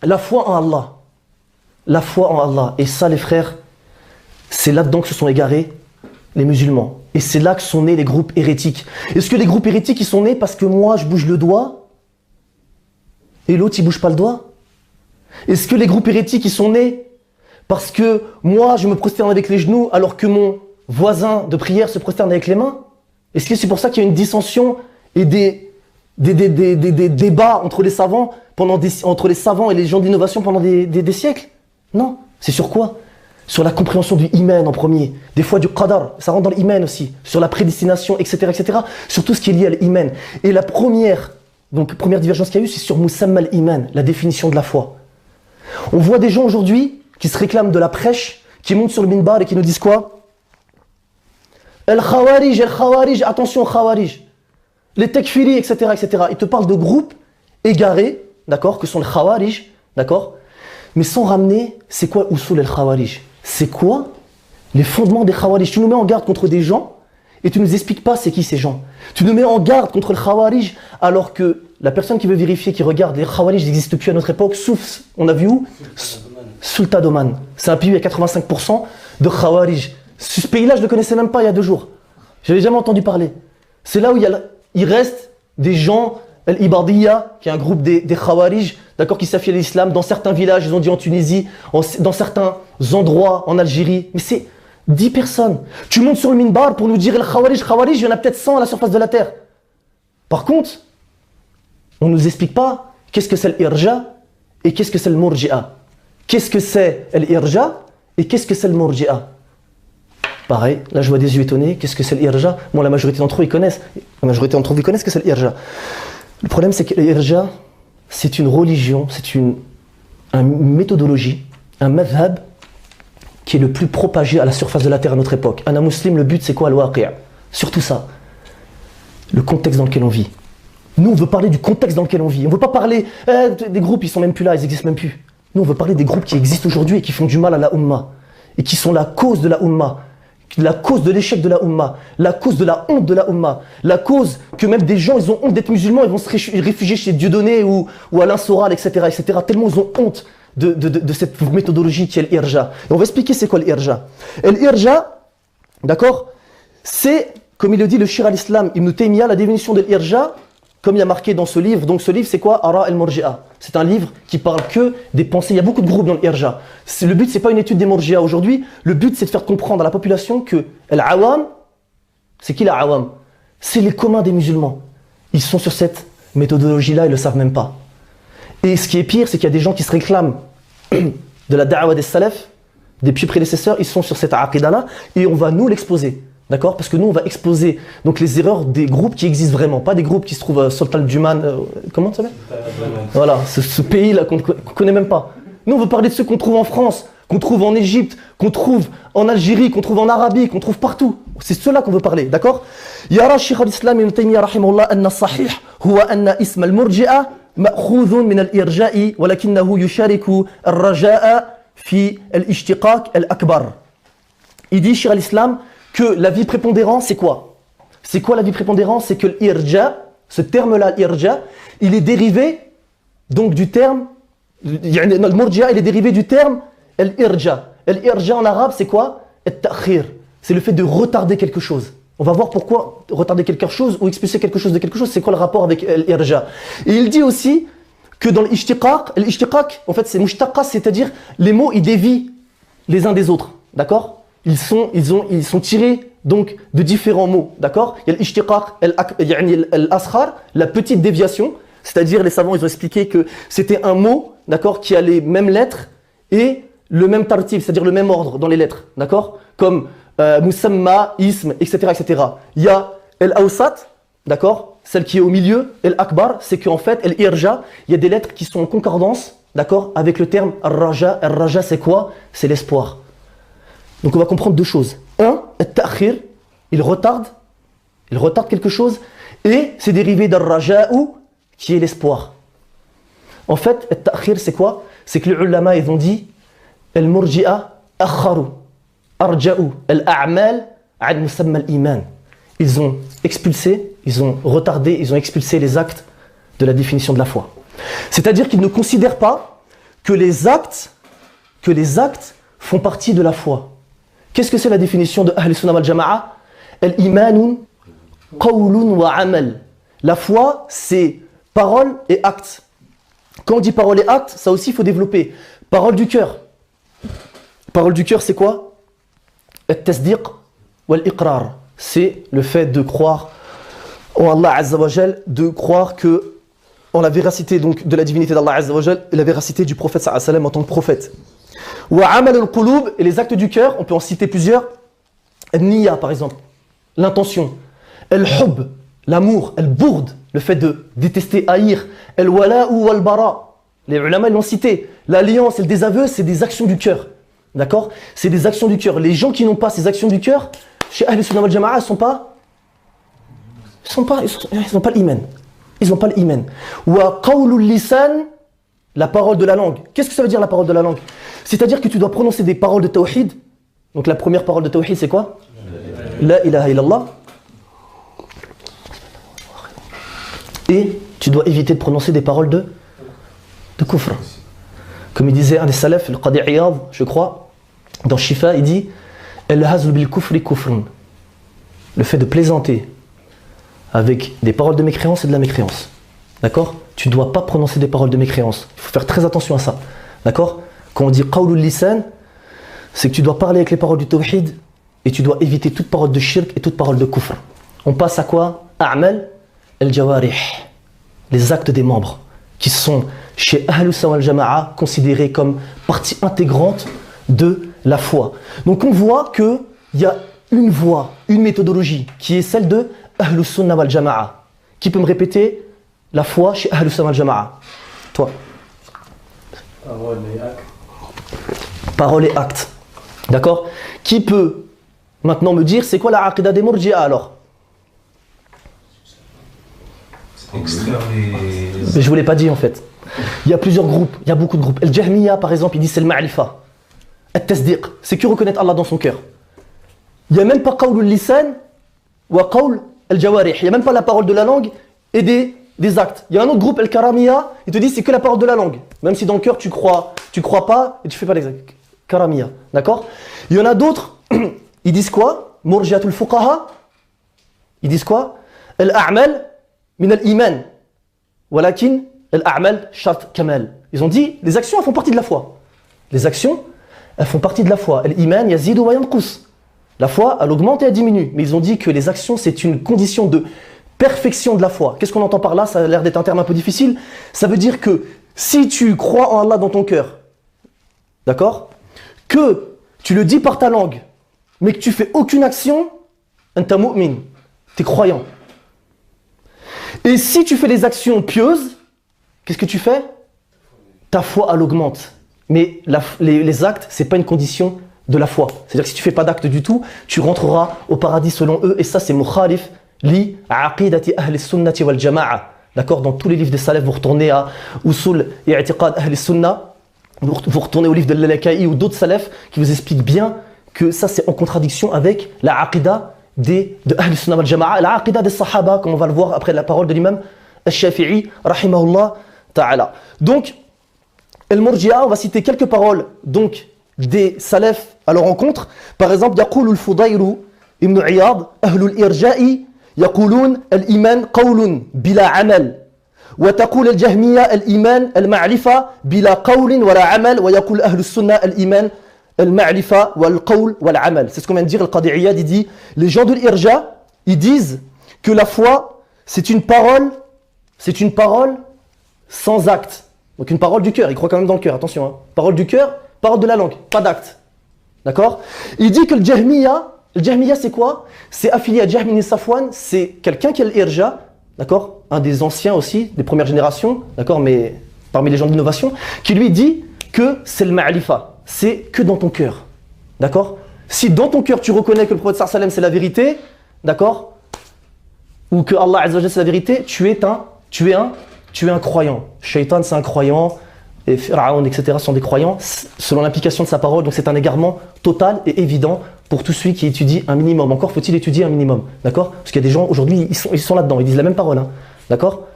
La foi en Allah. La foi en Allah. Et ça les frères, c'est là-dedans que se sont égarés les musulmans. Et c'est là que sont nés les groupes hérétiques. Est-ce que les groupes hérétiques, ils sont nés parce que moi, je bouge le doigt et l'autre, il bouge pas le doigt? Est-ce que les groupes hérétiques, ils sont nés parce que moi, je me prosterne avec les genoux alors que mon voisin de prière se prosterne avec les mains? Est-ce que c'est pour ça qu'il y a une dissension et des débats entre les savants, entre les savants et les gens d'innovation pendant des siècles? Non. C'est sur quoi? Sur la compréhension du iman en premier, des fois du qadar, ça rentre dans l'iman aussi, sur la prédestination, etc., etc., sur tout ce qui est lié à l'iman. Et la première divergence qu'il y a eu, c'est sur musamma al-iman, la définition de la foi. On voit des gens aujourd'hui qui se réclament de la prêche, qui montent sur le minbar et qui nous disent quoi? El-Khawarij, attention Khawarij, les Tekfiri, etc., etc. Ils te parlent de groupes égarés, d'accord, que sont les Khawarij, d'accord, mais sans ramener, c'est quoi Usul el-Khawarij? C'est quoi les fondements des Khawarij? Tu nous mets en garde contre des gens et tu nous expliques pas c'est qui ces gens. Tu nous mets en garde contre le Khawarij alors que la personne qui veut vérifier, qui regarde, les Khawarij n'existent plus à notre époque, sauf, on a vu où? Sultan Oman. C'est un pays où il y a 85% de Khawarij. Ce pays-là, je ne le connaissais même pas il y a 2 jours. Je n'avais jamais entendu parler. C'est là où il reste des gens, Al-Ibadiyya, qui est un groupe des Khawarij, d'accord, qui s'affilient à l'islam. Dans certains villages, ils ont dit en Tunisie, dans certains endroits en Algérie. Mais c'est 10 personnes. Tu montes sur le minbar pour nous dire Khawarij, il y en a peut-être 100 à la surface de la terre. Par contre, on ne nous explique pas qu'est-ce que c'est l'irja et qu'est-ce que c'est le murji'a. Qu'est-ce que c'est l'irja et qu'est-ce que c'est le murji'a? Pareil, là je vois des yeux étonnés, qu'est-ce que c'est l'irja? Bon, la majorité d'entre eux, ils connaissent. La majorité d'entre vous connaissent ce que c'est l'irja. Le problème, c'est que l'irja, c'est une religion, c'est une méthodologie, un madhab qui est le plus propagé à la surface de la terre à notre époque. Un musulman, le but, c'est quoi? Al-waqi'. Surtout ça. Le contexte dans lequel on vit. Nous, on veut parler du contexte dans lequel on vit. On ne veut pas parler des groupes, ils sont même plus là, ils n'existent même plus. Nous, on veut parler des groupes qui existent aujourd'hui et qui font du mal à la Ummah. Et qui sont la cause de la Ummah. La cause de l'échec de la Ummah, la cause de la honte de la Ummah, la cause que même des gens, ils ont honte d'être musulmans, ils vont se réfugier chez Dieudonné ou Alain Soral, etc., etc., tellement ils ont honte de cette méthodologie qui est l'irja. Et on va expliquer c'est quoi l'irja. Et l'irja, d'accord, c'est, comme il le dit le Shir al-Islam, Ibn Taymiyyah, la définition de l'irja, comme il y a marqué dans ce livre. Donc ce livre, c'est quoi? Ara al-Murji'a. C'est un livre qui parle que des pensées. Il y a beaucoup de groupes dans l'irja. Le but, c'est pas une étude des Murji'a aujourd'hui. Le but, c'est de faire comprendre à la population que l'awam, c'est qui l'awam? C'est les communs des musulmans. Ils sont sur cette méthodologie-là, ils le savent même pas. Et ce qui est pire, c'est qu'il y a des gens qui se réclament de la da'wa des salaf, des pieux prédécesseurs, ils sont sur cette aqida-là, et on va nous l'exposer. D'accord? Parce que nous, on va exposer donc, les erreurs des groupes qui existent vraiment, pas des groupes qui se trouvent à Sultan Duman. Comment ça s'appelle? Voilà, ce pays-là qu'on ne connaît même pas. Nous, on veut parler de ceux qu'on trouve en France, qu'on trouve en Égypte, qu'on trouve en Algérie, qu'on trouve en Arabie, qu'on trouve partout. C'est ceux-là qu'on veut parler, d'accord? Yara Shaykh al-Islam Ibn Taymiyyah rahimahullah anna sahih huwa anna ism al-murji'a ma'khudhun min al-irja'i walakinnahu yushariku al-raja'a fi al-ishtiqaq al-akbar. Il dit, Shaykh al-Islam, que la vie prépondérante, c'est quoi? C'est quoi la vie prépondérante? C'est que l'irja, ce terme-là, l'irja, il est dérivé donc du terme, le murji'a, il est dérivé du terme l'irja. L'irja en arabe, c'est quoi? Al-ta'khir. C'est le fait de retarder quelque chose. On va voir pourquoi retarder quelque chose ou expulser quelque chose de quelque chose, c'est quoi le rapport avec l'irja. Et il dit aussi que dans l'ishtiqaq, en fait c'est mushtaqqa, c'est-à-dire les mots ils dévient les uns des autres, d'accord? Ils sont tirés donc de différents mots, d'accord? Il y a l'ishtiqaq, al-asghar, la petite déviation, c'est-à-dire les savants ils ont expliqué que c'était un mot, d'accord, qui a les mêmes lettres et le même tartib, c'est-à-dire le même ordre dans les lettres, d'accord? Comme musamma, ism, etc., etc. Il y a al-awsat, d'accord? Celle qui est au milieu, al-akbar, c'est qu'en fait, al-irja, il y a des lettres qui sont en concordance, d'accord, avec le terme al-raja. Al-raja, c'est quoi? C'est l'espoir. Donc on va comprendre deux choses. Un, al-ta'khir, il retarde quelque chose, et c'est dérivé d'al-raja'u, qui est l'espoir. En fait, al-ta'khir, c'est quoi? C'est que les ulama, ils ont dit, al-murji'a akharu, arja'u, al-a'mal, ad musamma al-iman. Ils ont expulsé, ils ont retardé, ils ont expulsé les actes de la définition de la foi. C'est-à-dire qu'ils ne considèrent pas que les actes font partie de la foi. Qu'est-ce que c'est la définition de Ahl Sunnah wal Jama'a? Al-imanun qawlun wa amal. La foi, c'est parole et acte. Quand on dit parole et acte, ça aussi il faut développer. Parole du cœur. Parole du cœur, c'est quoi? At-tasdiq wal-iqrar. C'est le fait de croire en Allah Azza wa Jal, de croire que en la véracité donc de la divinité d'Allah Azza wa Jal et la véracité du prophète sallallahu alayhi wa sallam en tant que prophète. Wa amal al-qulub, et les actes du cœur, on peut en citer plusieurs. Al-niyya par exemple, l'intention. Al-hub, l'amour. Al-bourd, le fait de détester, haïr. Al-wala'u wal-bara, les ulama l'ont cité. L'alliance et le désaveu, c'est des actions du cœur. D'accord? C'est des actions du cœur. Les gens qui n'ont pas ces actions du cœur, chez Ahl Sunnah wal Jama'a, ils n'ont pas l'iman. Ils n'ont pas l'iman. Wa qawlul lisan, la parole de la langue. Qu'est-ce que ça veut dire la parole de la langue? C'est-à-dire que tu dois prononcer des paroles de tawhid. Donc la première parole de tawhid, c'est quoi? La ilaha illallah. Et tu dois éviter de prononcer des paroles de kufr. Comme il disait un des salafs, le Qadi Iyad, je crois, dans Shifa, il dit El-hazl bil kufri kufrun. Le fait de plaisanter avec des paroles de mécréance et de la mécréance. D'accord? Tu ne dois pas prononcer des paroles de mécréance. Il faut faire très attention à ça. D'accord? Quand on dit qawlul lisan, c'est que tu dois parler avec les paroles du tawhid et tu dois éviter toute parole de shirk et toute parole de kufr. On passe à quoi? A'mal al-jawarih. Les actes des membres qui sont chez Ahl Sunnah wal Jama'a considérés comme partie intégrante de la foi. Donc on voit qu'il y a une voie, une méthodologie qui est celle de Ahl Sunnah wal Jama'a. Qui peut me répéter la foi chez Ahl Sunnah wal Jama'a? Toi. Parole et acte. Parole et acte. D'accord? Qui peut maintenant me dire c'est quoi la aqidah des Murji'a alors? Extraire les... Mais je ne vous l'ai pas dit en fait. Il y a plusieurs groupes, il y a beaucoup de groupes. Al-Jahmiya par exemple, il dit c'est le ma'rifa. Al-Tasdiq, c'est que reconnaître Allah dans son cœur. Il n'y a même pas qawlul lisan wa qawl al-jawarih. Il n'y a même pas la parole de la langue et des actes. Il y a un autre groupe, Al-Karamiya, il te dit c'est que la parole de la langue. Même si dans le cœur tu crois pas et tu fais pas les actes. Karamiya, d'accord? Il y en a d'autres, ils disent quoi? Murji'atul fuqaha. Ils disent quoi? Al-a'mal min al-iman. Walakin al-a'mal shart kamal. Ils ont dit les actions elles font partie de la foi. Les actions elles font partie de la foi. Al-iman yazidu wa yanqus. La foi elle augmente et elle diminue. Mais ils ont dit que les actions c'est une condition de perfection de la foi. Qu'est-ce qu'on entend par là? Ça a l'air d'être un terme un peu difficile. Ça veut dire que si tu crois en Allah dans ton cœur, d'accord, que tu le dis par ta langue, mais que tu fais aucune action, anta mu'min, t'es croyant. Et si tu fais des actions pieuses, qu'est-ce que tu fais? Ta foi elle augmente. Mais les actes, c'est pas une condition de la foi. C'est-à-dire que si tu fais pas d'actes du tout, tu rentreras au paradis selon eux. Et ça, c'est mukhalif li aqidati ahli sunnati wal jama'a. D'accord? Dans tous les livres des salafs, vous retournez à Usul i'tiqad ahli sunnah, vous retournez au livre de l'Alaka'i ou d'autres salafs qui vous expliquent bien que ça, c'est en contradiction avec la aqida de ahli sunnah wal jama'a, la aqida des sahaba, comme on va le voir après la parole de l'imam al-Shafi'i, rahimahullah ta'ala. Donc, al-Murji'a, on va citer quelques paroles donc des salafs à leur rencontre. Par exemple, yaqulu al-Fudayru ابن عياض أهل الإرجاء يقولون الإيمان قول بلا عمل وتقول الجهمية الإيمان المعرفة بلا قول ولا عمل ويقول أهل السنة الإيمان المعرفة والقول والعمل. C'est ce qu'on vient de dire, le Qadi Iyad, il dit, les gens de l'Irja, ils disent que la foi, c'est une parole sans acte. Donc une parole du cœur, il croit quand même dans le cœur, attention. Hein. Parole du cœur, parole de la langue, pas d'acte. D'accord? Il dit que le Jahmiya c'est quoi? C'est affilié à Jahm ibn Safwan, c'est quelqu'un qui est l'Irja, d'accord? Un des anciens aussi, des premières générations, d'accord? Mais parmi les gens d'innovation, qui lui dit que c'est le ma'alifa, c'est que dans ton cœur. D'accord? Si dans ton cœur tu reconnais que le prophète sallam c'est la vérité, d'accord? Ou que Allah Azza wa Jalla c'est la vérité, tu es un croyant. Shaitan c'est un croyant, et Pharaon, etc. sont des croyants, selon l'implication de sa parole, donc c'est un égarement total et évident pour tout celui qui étudie un minimum. Encore faut-il étudier un minimum, d'accord? Parce qu'il y a des gens aujourd'hui, ils sont là-dedans, ils disent la même parole, hein, d'accord?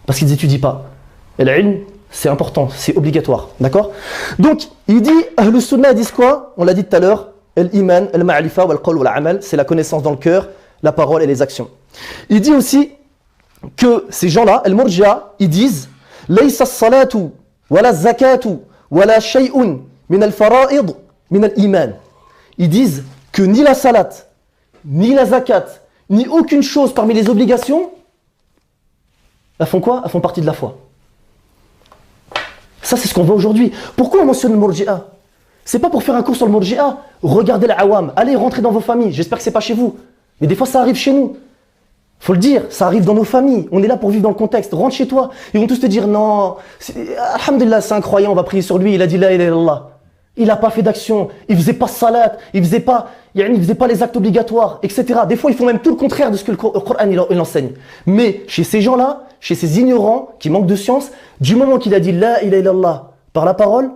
Parce qu'ils n'étudient pas. Et l'ilm, c'est important, c'est obligatoire, d'accord? Donc, il dit, Ahlus Sunnah disent quoi? On l'a dit tout à l'heure, l'iman, al-ma'alifa, wal-qawl, wal-amal, c'est la connaissance dans le cœur, la parole et les actions. Il dit aussi que ces gens-là, al-murji'a, ils disent, laysa as-salatu wala zakatu wala shay'un min al-fara'id min al-iman. Ils disent que ni la salat, ni la zakat, ni aucune chose parmi les obligations, elles font quoi? Elles font partie de la foi. Ça, c'est ce qu'on voit aujourd'hui. Pourquoi on mentionne le murji'a? C'est pas pour faire un cours sur le murji'a. Regardez l'awam, allez rentrer dans vos familles. J'espère que c'est pas chez vous. Mais des fois, ça arrive chez nous. Faut le dire, ça arrive dans nos familles. On est là pour vivre dans le contexte. Rentre chez toi. Ils vont tous te dire non. Alhamdulillah, c'est un croyant, on va prier sur lui. Il a dit la ilaha illallah. Il n'a pas fait d'action. Il faisait pas salat. Il faisait pas les actes obligatoires, etc. Des fois, ils font même tout le contraire de ce que le Coran il enseigne. Mais chez ces gens-là, chez ces ignorants qui manquent de science, du moment qu'il a dit la ilaha illallah par la parole,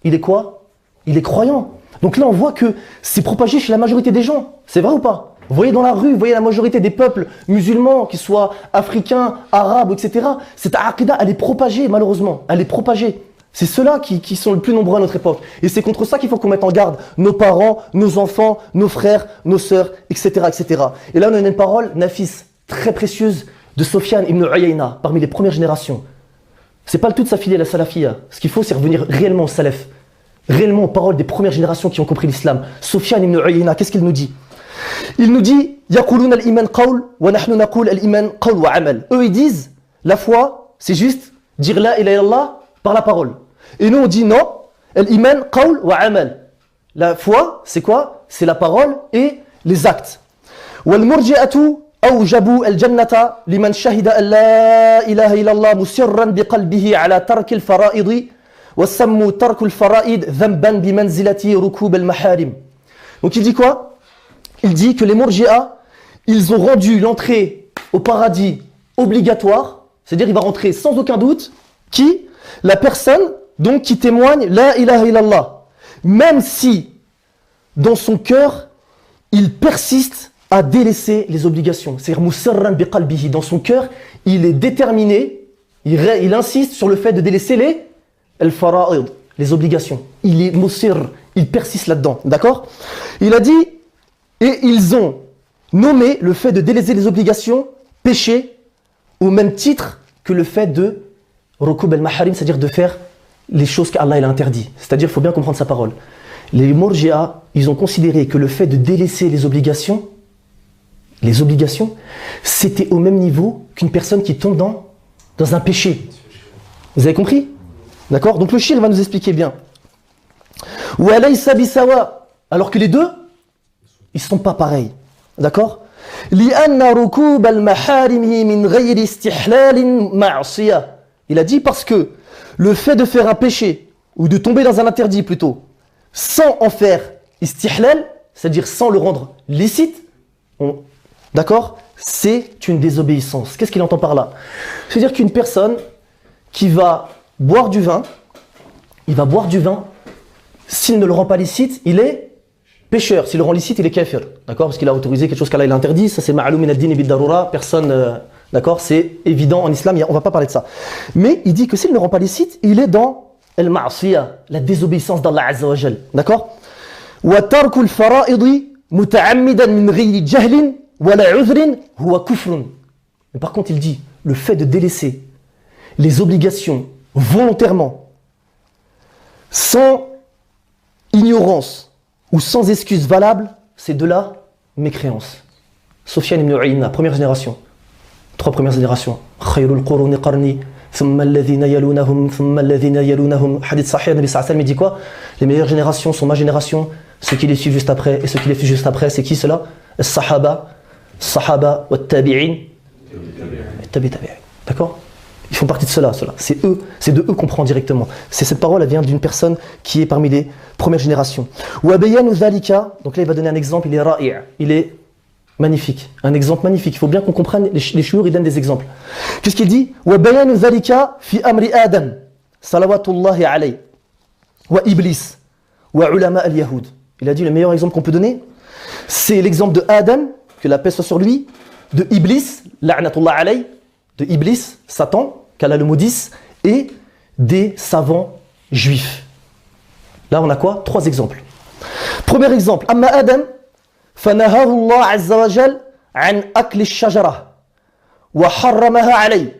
il est quoi? Il est croyant. Donc là, on voit que c'est propagé chez la majorité des gens. C'est vrai ou pas? Vous voyez dans la rue, vous voyez la majorité des peuples musulmans, qu'ils soient africains, arabes, etc. Cette aqidah, elle est propagée, malheureusement. Elle est propagée. C'est ceux-là qui sont le plus nombreux à notre époque. Et c'est contre ça qu'il faut qu'on mette en garde nos parents, nos enfants, nos frères, nos sœurs, etc., etc. Et là, on a une parole, Nafis, très précieuse, de Sofiane ibn Uyayna, parmi les premières générations. C'est pas le tout de s'affilier à la salafia. Ce qu'il faut, c'est revenir réellement au salaf. Réellement aux paroles des premières générations qui ont compris l'islam. Sofiane ibn Uyayna, qu'est-ce qu'il nous dit? Il nous dit Yaquluna al-iman qawl wa nahnu naqul al-iman qawl wa amal. Eux ils disent la foi c'est juste dire la ilaha illallah par la parole. Et nous on dit non, al-iman qawl wa amal. La foi c'est quoi? C'est la parole et les actes. Wal murji'atu awjabu al-jannata liman shahida an la ilaha illallah musirran biqalbihi ala tark al-fara'id wa sammu tark al-fara'id dhanban bimanzilati rukub al-maharim. Donc il dit quoi? Il dit que les Murji'a, ils ont rendu l'entrée au paradis obligatoire, c'est-à-dire il va rentrer sans aucun doute, qui? La personne donc qui témoigne la ilaha illallah, même si dans son cœur, il persiste à délaisser les obligations. C'est-à-dire musarran biqalbihi, dans son cœur, il est déterminé, il insiste sur le fait de délaisser les obligations. Il est musir, il persiste là-dedans, d'accord? Il a dit et ils ont nommé le fait de délaisser les obligations péché au même titre que le fait de rukub al-maharim, c'est-à-dire de faire les choses qu'Allah a interdit. C'est-à-dire, il faut bien comprendre sa parole. Les Murji'a, ils ont considéré que le fait de délaisser les obligations, c'était au même niveau qu'une personne qui tombe dans un péché. Vous avez compris? D'accord? Donc le shir va nous expliquer bien. Wa laysa bisawa, alors que les deux, ils ne sont pas pareils. D'accord? Il a dit parce que le fait de faire un péché, ou de tomber dans un interdit plutôt, sans en faire istihlal, c'est-à-dire sans le rendre licite, d'accord? C'est une désobéissance. Qu'est-ce qu'il entend par là? C'est-à-dire qu'une personne qui va boire du vin, s'il ne le rend pas licite, il est pécheur. S'il le rend licite, il est kafir. D'accord? Parce qu'il a autorisé quelque chose qu'Allah il a interdit. Ça, c'est ma'aloum min ad-din bid-darura. Personne. D'accord? C'est évident en islam. On ne va pas parler de ça. Mais il dit que s'il ne le rend pas licite, il est dans al-ma'asiyah, la désobéissance d'Allah Azza wa Jal. D'accord? Wa tarku al-fara'idi متعمدا من غير جهل ولا عذر هو كفر. Mais par contre, il dit, le fait de délaisser les obligations volontairement, sans ignorance ou sans excuse valable, c'est de la mécréance. Sofiane ibn Uyayna, première génération. 3 premières générations. Khayrul quruni qarni, thumma alladhina yalunahum, thumma alladhina yalunahum. Hadith sahih, Nabi sallallahu alayhi wa sallam, il dit quoi? Les meilleures générations sont ma génération, ceux qui les suivent juste après, et ceux qui les suivent juste après, c'est qui cela? As-sahaba, wa tabi'in, tabi'in. D'accord? Ils font partie de cela. C'est eux, c'est de eux qu'on prend directement. Cette parole, elle vient d'une personne qui est parmi les premières générations. Wa bayanu dhalika, donc là il va donner un exemple, il est ra'i', il est magnifique, un exemple magnifique. Il faut bien qu'on comprenne, les chouyours, ils donnent des exemples. Qu'est-ce qu'il dit? Wa bayanu dhalika fi amri Adam, salawatullahi alayhi, wa iblis, wa ulama al-yahoud. Il a dit le meilleur exemple qu'on peut donner, c'est l'exemple de Adam, que la paix soit sur lui, de Iblis, la'natullah alayhi, de Iblis, Satan, qu'Allah le maudisse, et des savants juifs. Là, on a quoi? 3 exemples. Premier exemple, Amma Adam, فنهاه الله عز وجل عن أكل الشجرة وحرمها عليه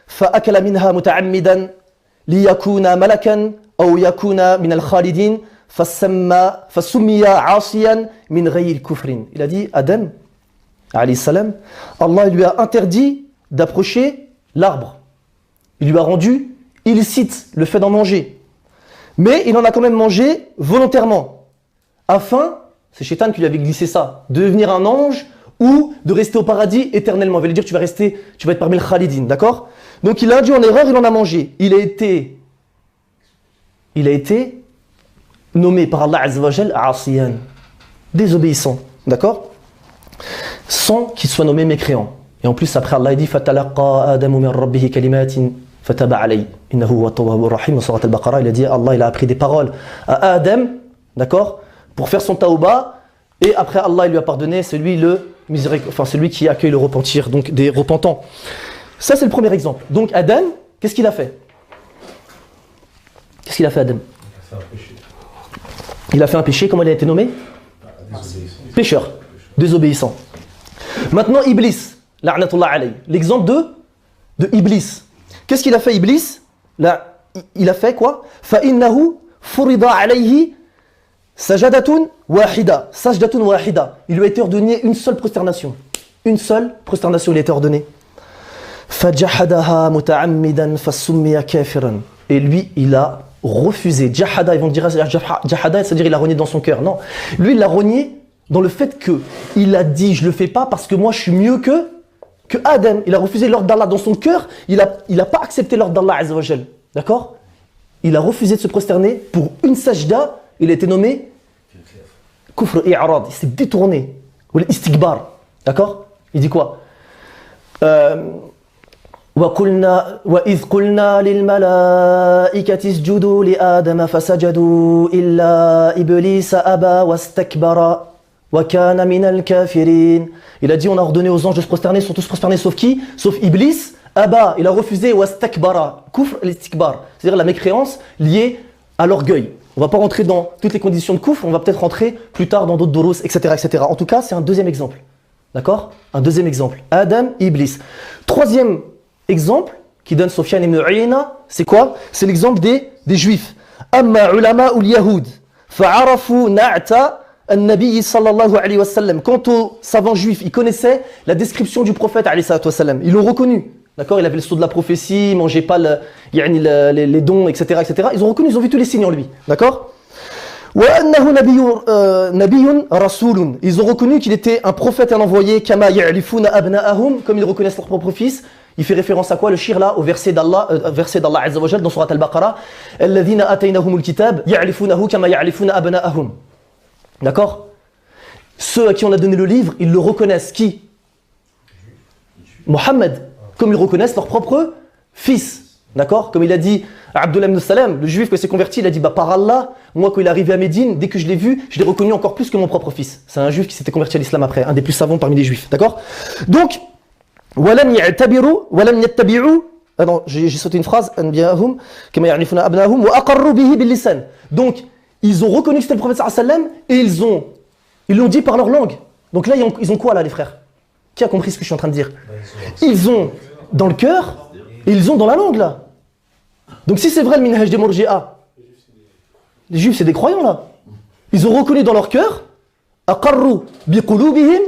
فأكل منها متعمدا ليكون ملكا أو يكون من الخالدين فسمي عاصيا من غير كفر. Il a dit Adam, alayhi salam, Allah lui a interdit d'approcher l'arbre. Il lui a rendu illicite le fait d'en manger. Mais il en a quand même mangé volontairement. Afin, c'est Shaitan qui lui avait glissé ça, de devenir un ange ou de rester au paradis éternellement. Il veut dire tu vas être parmi le Khalidin, d'accord? Donc il a induit en erreur, il en a mangé. Il a été nommé par Allah Azza wa Jal Asiyan, désobéissant, d'accord? Sans qu'il soit nommé mécréant. Et en plus après Allah dit Fatalaqa Adamu min rabbihi kalimatin fataba alayhi innahu huwa at-tawwabur rahim. Dans Surat Al-Baqarah, il a dit Allah il a appris des paroles à Adam, d'accord, pour faire son tauba, et après Allah il lui a pardonné, celui qui accueille le repentir, donc des repentants. Ça c'est le premier exemple. Donc Adam, qu'est-ce qu'il a fait? Qu'est-ce qu'il a fait Adam? Il a fait un péché, comment il a été nommé? Pécheur, désobéissant. Maintenant Iblis, la'natullah alayhi, l'exemple de Iblis. Qu'est-ce qu'il a fait Iblis? Là, il a fait quoi? Fa'innahu furida alayhi sajadatun wahida. Sajdatun wahida. Il lui a été ordonné une seule prosternation. Une seule prosternation lui a été ordonnée. Fajahadaha muta'ammidan fasummiya kafiran. Et lui, il a refusé. Jahada, ils vont dire jahada, c'est-à-dire il a renié dans son cœur. Non. Lui, il a renié dans le fait que il a dit je le fais pas parce que moi je suis mieux que Adam. Il a refusé l'ordre d'Allah dans son cœur. Il a pas accepté l'ordre d'Allah Azza wa Jal. D'accord? Il a refusé de se prosterner pour une sajda. Il a été nommé Kufr i'rad, il s'est détourné. Ou l'istikbar. D'accord? Il dit quoi? وَإِذْ قُلْنَا لِلْمَلَائِكَةِ اسْجُدُوا لِآدَمَ فَسَجَدُوا إِلَّا إِبْلِيسَ أَبَى وَاسْتَكْبَرَ وَكَانَ مِنَ الْكَافِرِينَ. Il a dit on a ordonné aux anges de se prosterner, ils sont tous prosternés sauf qui? Sauf Iblis. Aba, il a refusé, wastakbara, kufr l'istikbar, c'est-à-dire la mécréance liée à l'orgueil. On ne va pas rentrer dans toutes les conditions de kufr, on va peut-être rentrer plus tard dans d'autres doros, etc., etc. En tout cas, c'est un deuxième exemple. D'accord? Un deuxième exemple. Adam, Iblis. Troisième exemple qui donne Sofiane ibn Uyayna, c'est quoi? C'est l'exemple des juifs. Amma ulama ul yahoud, fa'arafu na'ta an-nabi sallallahu alayhi wa sallam. Quant aux savants juifs, ils connaissaient la description du prophète alayhi wa sallam. Ils l'ont reconnu. D'accord? Il avait le sceau de la prophétie, il ne mangeait pas les dons, etc., etc. Ils ont reconnu, ils ont vu tous les signes en lui. D'accord? Ils ont reconnu qu'il était un prophète et un envoyé, comme ils reconnaissent leur propre fils. Il fait référence à quoi? Le shir là, au verset d'Allah Azza wa Jal dans Surat Al-Baqarah. D'accord? Ceux à qui on a donné le livre, ils le reconnaissent. Qui? Mohammed. Comme ils reconnaissent leur propre fils. D'accord? Comme il a dit à Abdullah ibn Salam, le juif qui s'est converti, il a dit par Allah, moi quand il est arrivé à Médine, dès que je l'ai vu, je l'ai reconnu encore plus que mon propre fils. C'est un juif qui s'était converti à l'islam après, un des plus savants parmi les juifs. D'accord? Donc, j'ai sauté une phrase, donc ils ont reconnu que c'était le prophète sallam et ils ont Ils l'ont dit par leur langue. Donc là, ils ont quoi là, les frères? Qui a compris ce que je suis en train de dire? Ils ont dans le cœur et ils ont dans la langue là. Donc si c'est vrai le minhaj des Murji'a, les juifs c'est des croyants là. Ils ont reconnu dans leur cœur, aqarru biqulubihim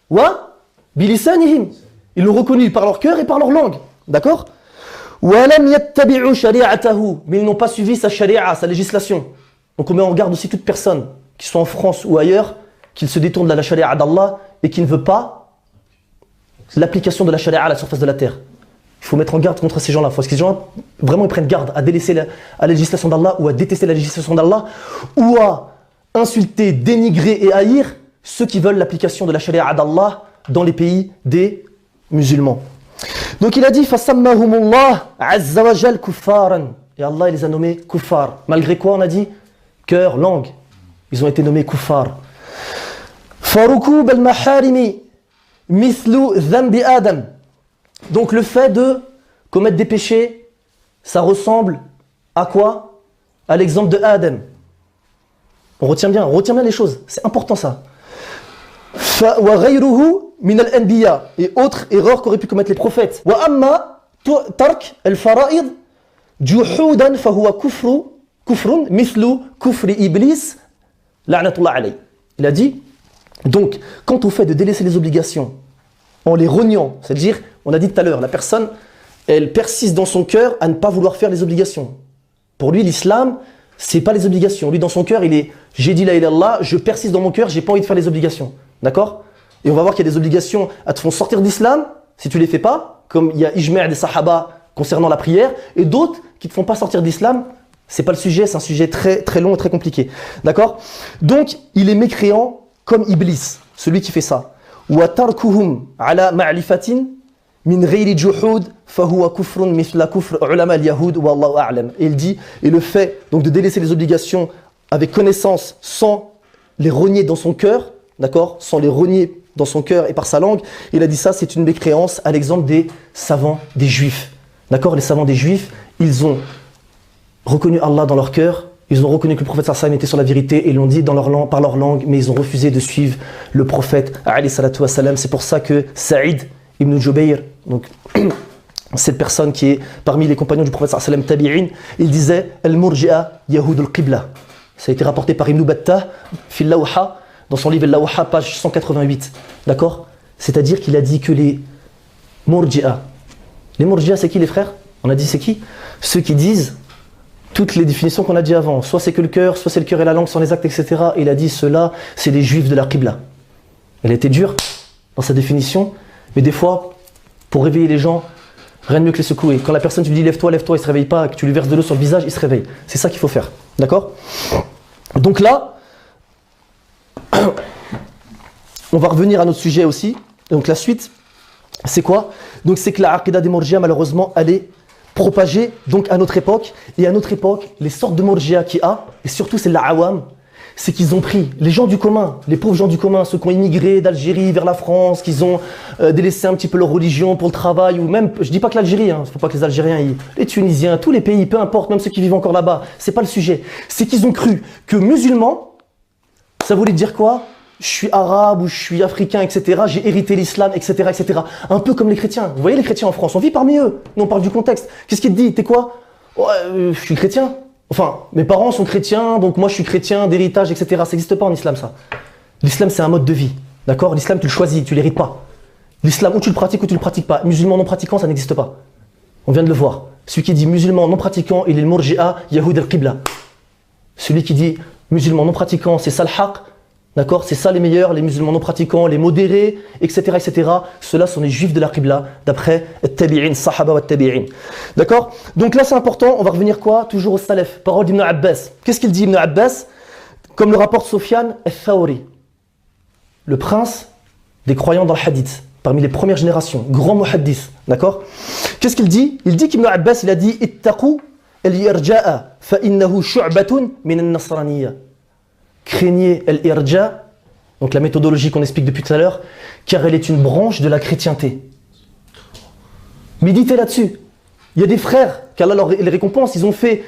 wa bilisanihim. Ils l'ont reconnu par leur cœur et par leur langue. D'accord? Walam yattabi'u shari'atahu, mais ils n'ont pas suivi sa sharia, sa législation. Donc on met en garde aussi toute personne qui soit en France ou ailleurs, qu'il se détourne de la sharia d'Allah et qui ne veut pas l'application de la sharia à la surface de la terre. Il faut mettre en garde contre ces gens-là. Il faut que ces gens vraiment ils prennent garde à délaisser la législation d'Allah ou à détester la législation d'Allah ou à insulter, dénigrer et haïr ceux qui veulent l'application de la sharia d'Allah dans les pays des musulmans. Donc il a dit fasammahumullah azza wa jal kuffaran. Et Allah il les a nommés kuffar. Malgré quoi on a dit cœur, langue. Ils ont été nommés kuffar. Farukub al-maharimi mithlu dhanbi adam. Donc le fait de commettre des péchés, ça ressemble à quoi? À l'exemple de Adam. On retient bien les choses. C'est important ça. Wa ghayruhu min al-anbiya. Et autre erreur qu'auraient pu commettre les prophètes. Wa amma tark al-fara'id juhudan fa huwa kufrun mithlu kufri iblis la'natullah alayh. Il a dit donc quand on fait de délaisser les obligations en les reniant, c'est-à-dire on a dit tout à l'heure, la personne elle persiste dans son cœur à ne pas vouloir faire les obligations. Pour lui l'islam c'est pas les obligations. Lui dans son cœur il est j'ai dit la ilaha illallah, je persiste dans mon cœur, j'ai pas envie de faire les obligations. D'accord? Et on va voir qu'il y a des obligations à te font sortir d'islam si tu les fais pas, comme il y a ijma' des sahaba concernant la prière, et d'autres qui te font pas sortir d'islam. C'est pas le sujet, c'est un sujet très, très long et très compliqué. D'accord? Donc, il est mécréant comme Iblis, celui qui fait ça. Wa tarkuhum ala ma'lifatin min ghayri juhud fa huwa kufrun mithla kufr ulama al-yahud wallahu a'lam. Et il dit, et le fait donc de délaisser les obligations avec connaissance sans les renier dans son cœur, d'accord? Sans les renier dans son cœur et par sa langue, il a dit ça, c'est une mécréance à l'exemple des savants des juifs. D'accord? Les savants des juifs, ils ont reconnu Allah dans leur cœur, ils ont reconnu que le prophète sallallahu était sur la vérité et ils l'ont dit dans leur langue, par leur langue, mais ils ont refusé de suivre le prophète alayhi salatu wassalam. C'est pour ça que Saïd ibn Jubayr, donc cette personne qui est parmi les compagnons du prophète sallallahu tabi'in, il disait al-murji'a yahud al-qibla. Ça a été rapporté par Ibn Battah fil lawha dans son livre Al-Lawha page 188. D'accord? C'est-à-dire qu'il a dit que les murji'a, c'est qui les frères? On a dit c'est qui? Ceux qui disent toutes les définitions qu'on a dit avant, soit c'est que le cœur, soit c'est le cœur et la langue sans les actes, etc. Et il a dit cela, c'est les juifs de la Qibla. Elle était dure dans sa définition, mais des fois, pour réveiller les gens, rien de mieux que les secouer. Quand la personne, tu lui dis lève-toi, il ne se réveille pas, que tu lui verses de l'eau sur le visage, il se réveille. C'est ça qu'il faut faire. D'accord? Donc là, on va revenir à notre sujet aussi. Donc la suite, c'est quoi? Donc c'est que la Aqida des Murji'a, malheureusement, elle est propagée donc à notre époque. Et à notre époque, les sortes de Murji'a qu'il y a, et surtout c'est la Awam, c'est qu'ils ont pris les gens du commun, les pauvres gens du commun, ceux qui ont immigré d'Algérie vers la France, qui ont délaissé un petit peu leur religion pour le travail, ou même, je dis pas que l'Algérie, il ne faut pas que les Algériens, les Tunisiens, tous les pays, peu importe, même ceux qui vivent encore là-bas, c'est pas le sujet. C'est qu'ils ont cru que musulman, ça voulait dire quoi? Je suis arabe ou je suis africain, etc. J'ai hérité l'islam, etc., etc. Un peu comme les chrétiens. Vous voyez les chrétiens en France, on vit parmi eux. Nous on parle du contexte. Qu'est-ce qu'il te dit? T'es quoi? Je suis chrétien. Enfin, mes parents sont chrétiens, donc moi je suis chrétien, d'héritage, etc. Ça n'existe pas en islam ça. L'islam c'est un mode de vie. D'accord? L'islam tu le choisis, tu l'hérites pas. L'islam ou tu le pratiques ou tu le pratiques pas. Musulman non pratiquant, ça n'existe pas. On vient de le voir. Celui qui dit musulman non pratiquant, il est le murji'a yahud al-qibla. Celui qui dit musulman non pratiquant, c'est ça le haqq. D'accord? C'est ça les meilleurs, les musulmans non pratiquants, les modérés, etc., etc. Ceux-là sont les juifs de la Qibla, d'après Tabi'in, Sahaba wa Tabi'in. D'accord? Donc là c'est important, on va revenir quoi? Toujours au Salaf. Parole d'Ibn Abbas. Qu'est-ce qu'il dit Ibn Abbas? Comme le rapporte Sufyan al-Thawri, le prince des croyants dans le hadith, parmi les premières générations, grand muhaddith. D'accord? Qu'est-ce qu'il dit? Il dit qu'Ibn Abbas, il a dit ittaqu al-irja'a fa innahu shu'batun min an-nasraniyya. Craignez al-irja, donc la méthodologie qu'on explique depuis tout à l'heure, car elle est une branche de la chrétienté. Méditez là-dessus. Il y a des frères, qu'Allah les récompense, ils ont fait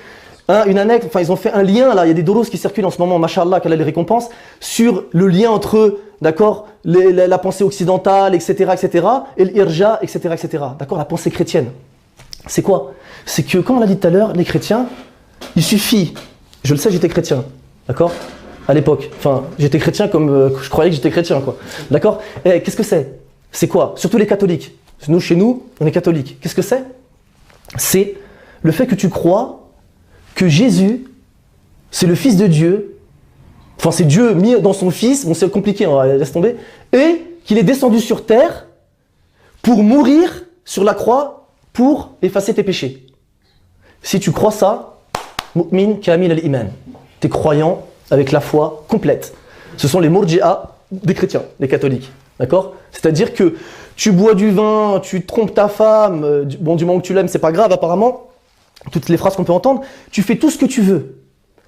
une annexe, enfin ils ont fait un lien, là, il y a des doros qui circulent en ce moment, machallah, qu'Allah les récompense, sur le lien entre, d'accord, la pensée occidentale, etc., et l'irja, etc., d'accord, la pensée chrétienne. C'est quoi? C'est que, comme on l'a dit tout à l'heure, les chrétiens, il suffit, je le sais, j'étais chrétien, d'accord, à l'époque, enfin, j'étais chrétien comme je croyais que j'étais chrétien, quoi, d'accord. Et qu'est-ce que c'est? C'est quoi? Surtout les catholiques. Nous, chez nous, on est catholiques. Qu'est-ce que c'est? C'est le fait que tu crois que Jésus, c'est le Fils de Dieu, enfin c'est Dieu mis dans son Fils, bon c'est compliqué, on va laisse tomber, et qu'il est descendu sur terre pour mourir sur la croix pour effacer tes péchés. Si tu crois ça, mu'min kamil al-iman, t'es croyant avec la foi complète. Ce sont les murji'a des chrétiens, les catholiques, d'accord? C'est-à-dire que tu bois du vin, tu trompes ta femme, bon du moment que tu l'aimes c'est pas grave apparemment, toutes les phrases qu'on peut entendre, tu fais tout ce que tu veux.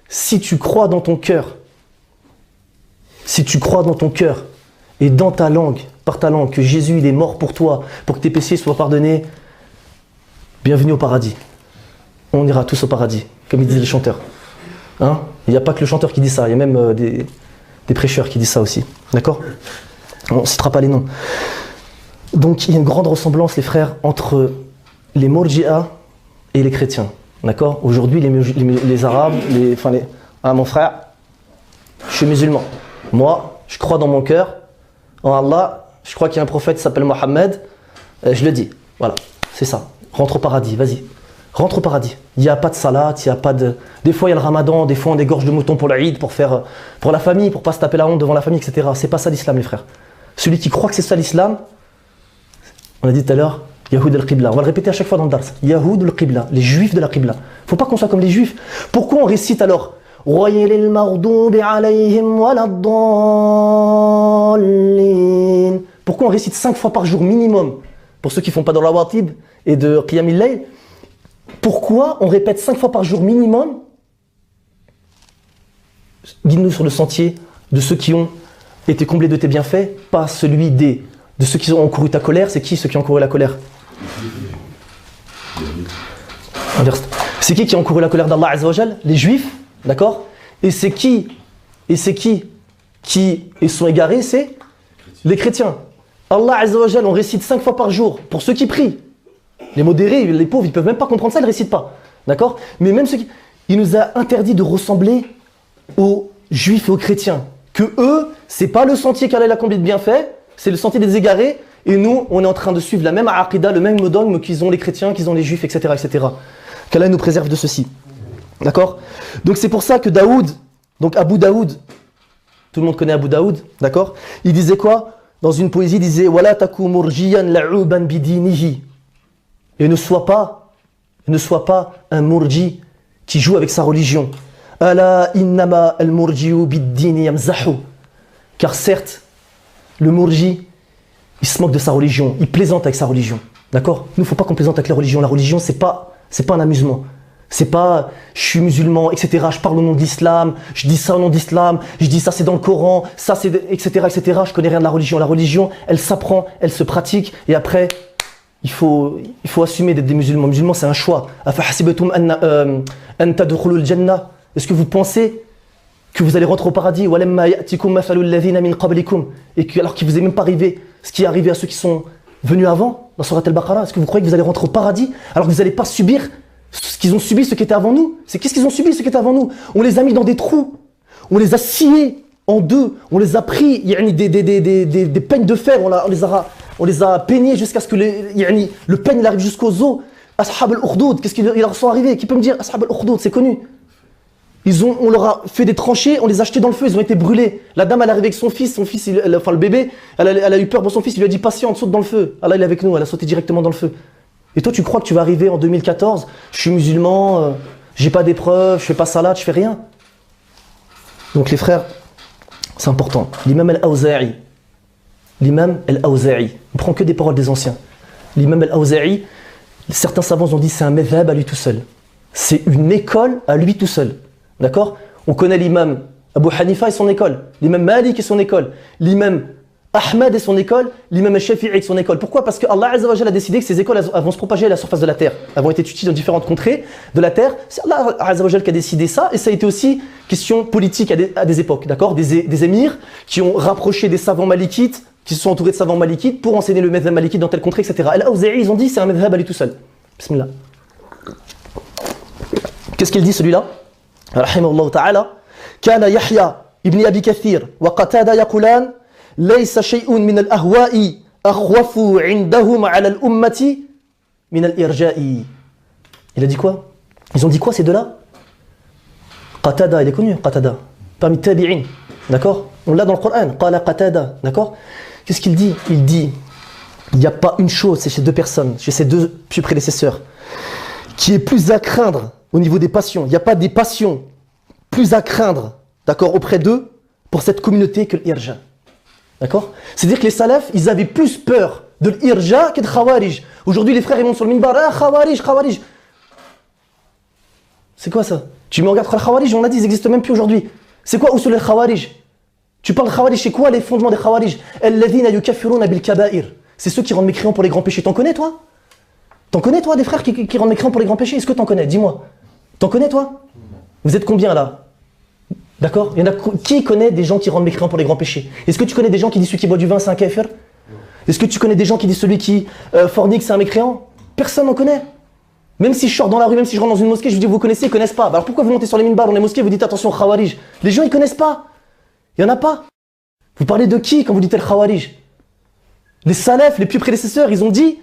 Si tu crois dans ton cœur, et dans ta langue, par ta langue, que Jésus il est mort pour toi, pour que tes péchés soient pardonnés, bienvenue au paradis. On ira tous au paradis, comme ils disent les chanteurs. Hein? Il n'y a pas que le chanteur qui dit ça, il y a même des prêcheurs qui disent ça aussi. D'accord? On ne citera pas les noms. Donc il y a une grande ressemblance, les frères, entre les murji'a et les chrétiens. D'accord? Aujourd'hui, les Arabes, mon frère, je suis musulman. Moi, je crois dans mon cœur en Allah, je crois qu'il y a un prophète qui s'appelle Mohammed, je le dis. Voilà, c'est ça. Rentre au paradis, vas-y. Rentre au paradis. Il n'y a pas de salat, il n'y a pas de... Des fois, il y a le ramadan, des fois, on dégorge de moutons pour l'Aïd, pour la famille, pour ne pas se taper la honte devant la famille, etc. C'est pas ça l'islam, les frères. Celui qui croit que c'est ça l'islam, on a dit tout à l'heure, Yahoud al-Qibla. On va le répéter à chaque fois dans le dars. Yahoud al-Qibla, les juifs de la Qibla. Il ne faut pas qu'on soit comme les juifs. Pourquoi on récite alors pourquoi on récite 5 fois par jour minimum? Pour ceux qui ne font pas de rawatib et de qiyam al-layl, pourquoi on répète 5 fois par jour minimum? Guide-nous sur le sentier de ceux qui ont été comblés de tes bienfaits, pas celui de ceux qui ont encouru ta colère. C'est qui ceux qui ont encouru la colère? C'est qui a encouru la colère d'Allah Azza wa Jal? Les juifs, d'accord? Et c'est qui sont égarés? C'est les chrétiens. Allah Azza wa Jal, on récite 5 fois par jour pour ceux qui prient. Les modérés, les pauvres, ils ne peuvent même pas comprendre ça, ils ne récitent pas. D'accord? Mais même ceux qui... Il nous a interdit de ressembler aux juifs et aux chrétiens. Que eux, c'est pas le sentier qu'Allah a comblé de bienfaits, c'est le sentier des égarés, et nous, on est en train de suivre la même aqida, le même dogme qu'ils ont les chrétiens, qu'ils ont les juifs, etc., etc. Qu'Allah nous préserve de ceci. D'accord? Donc c'est pour ça que Daoud, donc Abu Daoud, tout le monde connaît Abu Daoud, d'accord? Il disait quoi? Dans une poésie, il disait Wala taku murjiyan la'uban bidinihi. Et ne sois pas un murji qui joue avec sa religion. Ala innama al-murjiu bid-dini yamzahu. Car certes, le murji, il se moque de sa religion, il plaisante avec sa religion. D'accord? Nous, il ne faut pas qu'on plaisante avec la religion. La religion, c'est pas un amusement. C'est pas je suis musulman, etc. Je parle au nom de l'islam, je dis ça au nom de l'islam, je dis ça c'est dans le Coran, ça c'est etc. Je connais rien de la religion. La religion, elle s'apprend, elle se pratique, et après, il faut assumer d'être des musulmans. Musulmans, c'est un choix. Est-ce que vous pensez que vous allez rentrer au paradis et que, alors qu'il ne vous est même pas arrivé ce qui est arrivé à ceux qui sont venus avant, dans Surat al-Baqarah, est-ce que vous croyez que vous allez rentrer au paradis alors que vous n'allez pas subir ce qu'ils ont subi, ceux qui étaient avant nous? Qu'est-ce qu'ils ont subi, ceux qui étaient avant nous? On les a mis dans des trous, on les a sciés en deux, on les a pris, des peignes de fer, on les a peignés jusqu'à ce que le peigne il arrive jusqu'aux os. Ashab al-Ukhdud, qu'est-ce qui leur sont arrivés? Qui peut me dire? Ashab al-Ukhdud, c'est connu. On leur a fait des tranchées, on les a jetés dans le feu, ils ont été brûlés. La dame, elle est arrivée avec son fils, le bébé, elle a eu peur pour son fils, il lui a dit patiente, saute dans le feu. Allah, il est avec nous, elle a sauté directement dans le feu. Et toi, tu crois que tu vas arriver en 2014, je suis musulman, j'ai pas d'épreuves, je fais pas salat, je fais rien. Donc les frères, c'est important. L'imam al-Awza'i, on prend que des paroles des anciens. L'imam al-Awza'i, certains savants ont dit c'est un madhab à lui tout seul. C'est une école à lui tout seul. D'accord? On connaît l'imam Abu Hanifa et son école, l'imam Malik et son école, l'imam Ahmed et son école, l'imam Shafi'i et son école. Pourquoi? Parce que Allah Azza wa Jalla a décidé que ces écoles elles vont se propager à la surface de la terre. Elles vont être étudiées dans différentes contrées de la terre. C'est Allah Azza wa Jalla qui a décidé ça, et ça a été aussi question politique à des époques, d'accord? Des émirs qui ont rapproché des savants malikites, qui se sont entourés de savants malikites pour enseigner le madhhab malikite dans telle contrée, etc. Al-Awza'i, ils ont dit c'est un madhhab à lui tout seul. Bismillah. Qu'est-ce qu'il dit celui-là? Rahimahullah ta'ala. Kana Yahya ibn Abi Kathir wa Qatada yaqoulan laysa shay'un min al-ahwa'i akhwafu 'indahum 'ala al-ummati min al-irja'i. Il a dit quoi? Ils ont dit quoi ces deux-là? Qatada, il est connu, Qatada, parmi tabi'in, d'accord? On l'a dans le Coran, Qala Qatada, d'accord? Qu'est-ce qu'il dit? Il dit, il n'y a pas une chose, c'est chez deux personnes, chez ces deux pieux prédécesseurs, qui est plus à craindre au niveau des passions. Il n'y a pas des passions plus à craindre, d'accord, auprès d'eux, pour cette communauté que l'irja. D'accord? C'est-à-dire que les salafs, ils avaient plus peur de l'irja que de khawarij. Aujourd'hui, les frères, ils montent sur le minbar, ah, khawarij, khawarij. C'est quoi ça? Tu me regardes, khawarij, on a dit, ils n'existent même plus aujourd'hui. C'est quoi usul al-khawarij? Tu parles de khawarij, c'est quoi les fondements des khawarij? Alladhina yukaffiruna bil kaba'ir. C'est ceux qui rendent mécréants pour les grands péchés. T'en connais, toi? T'en connais, toi, des frères qui rendent mécréants pour les grands péchés? Est-ce que t'en connais? Dis-moi. T'en connais, toi? Vous êtes combien, là? D'accord? Il y en a qui connaît des gens qui rendent mécréants pour les grands péchés? Est-ce que tu connais des gens qui disent celui qui boit du vin, c'est un kafir? Est-ce que tu connais des gens qui disent celui qui fornique, c'est un mécréant? Personne n'en connaît. Même si je sors dans la rue, même si je rentre dans une mosquée, je vous dis, vous connaissez, ils connaissent pas. Alors pourquoi vous montez sur les minbars dans les mosquées, vous dites attention, khawarij? Les gens, ils connaissent pas. Il y en a pas. Vous parlez de qui quand vous dites el khawarij? Les salafs, les plus prédécesseurs, ils ont dit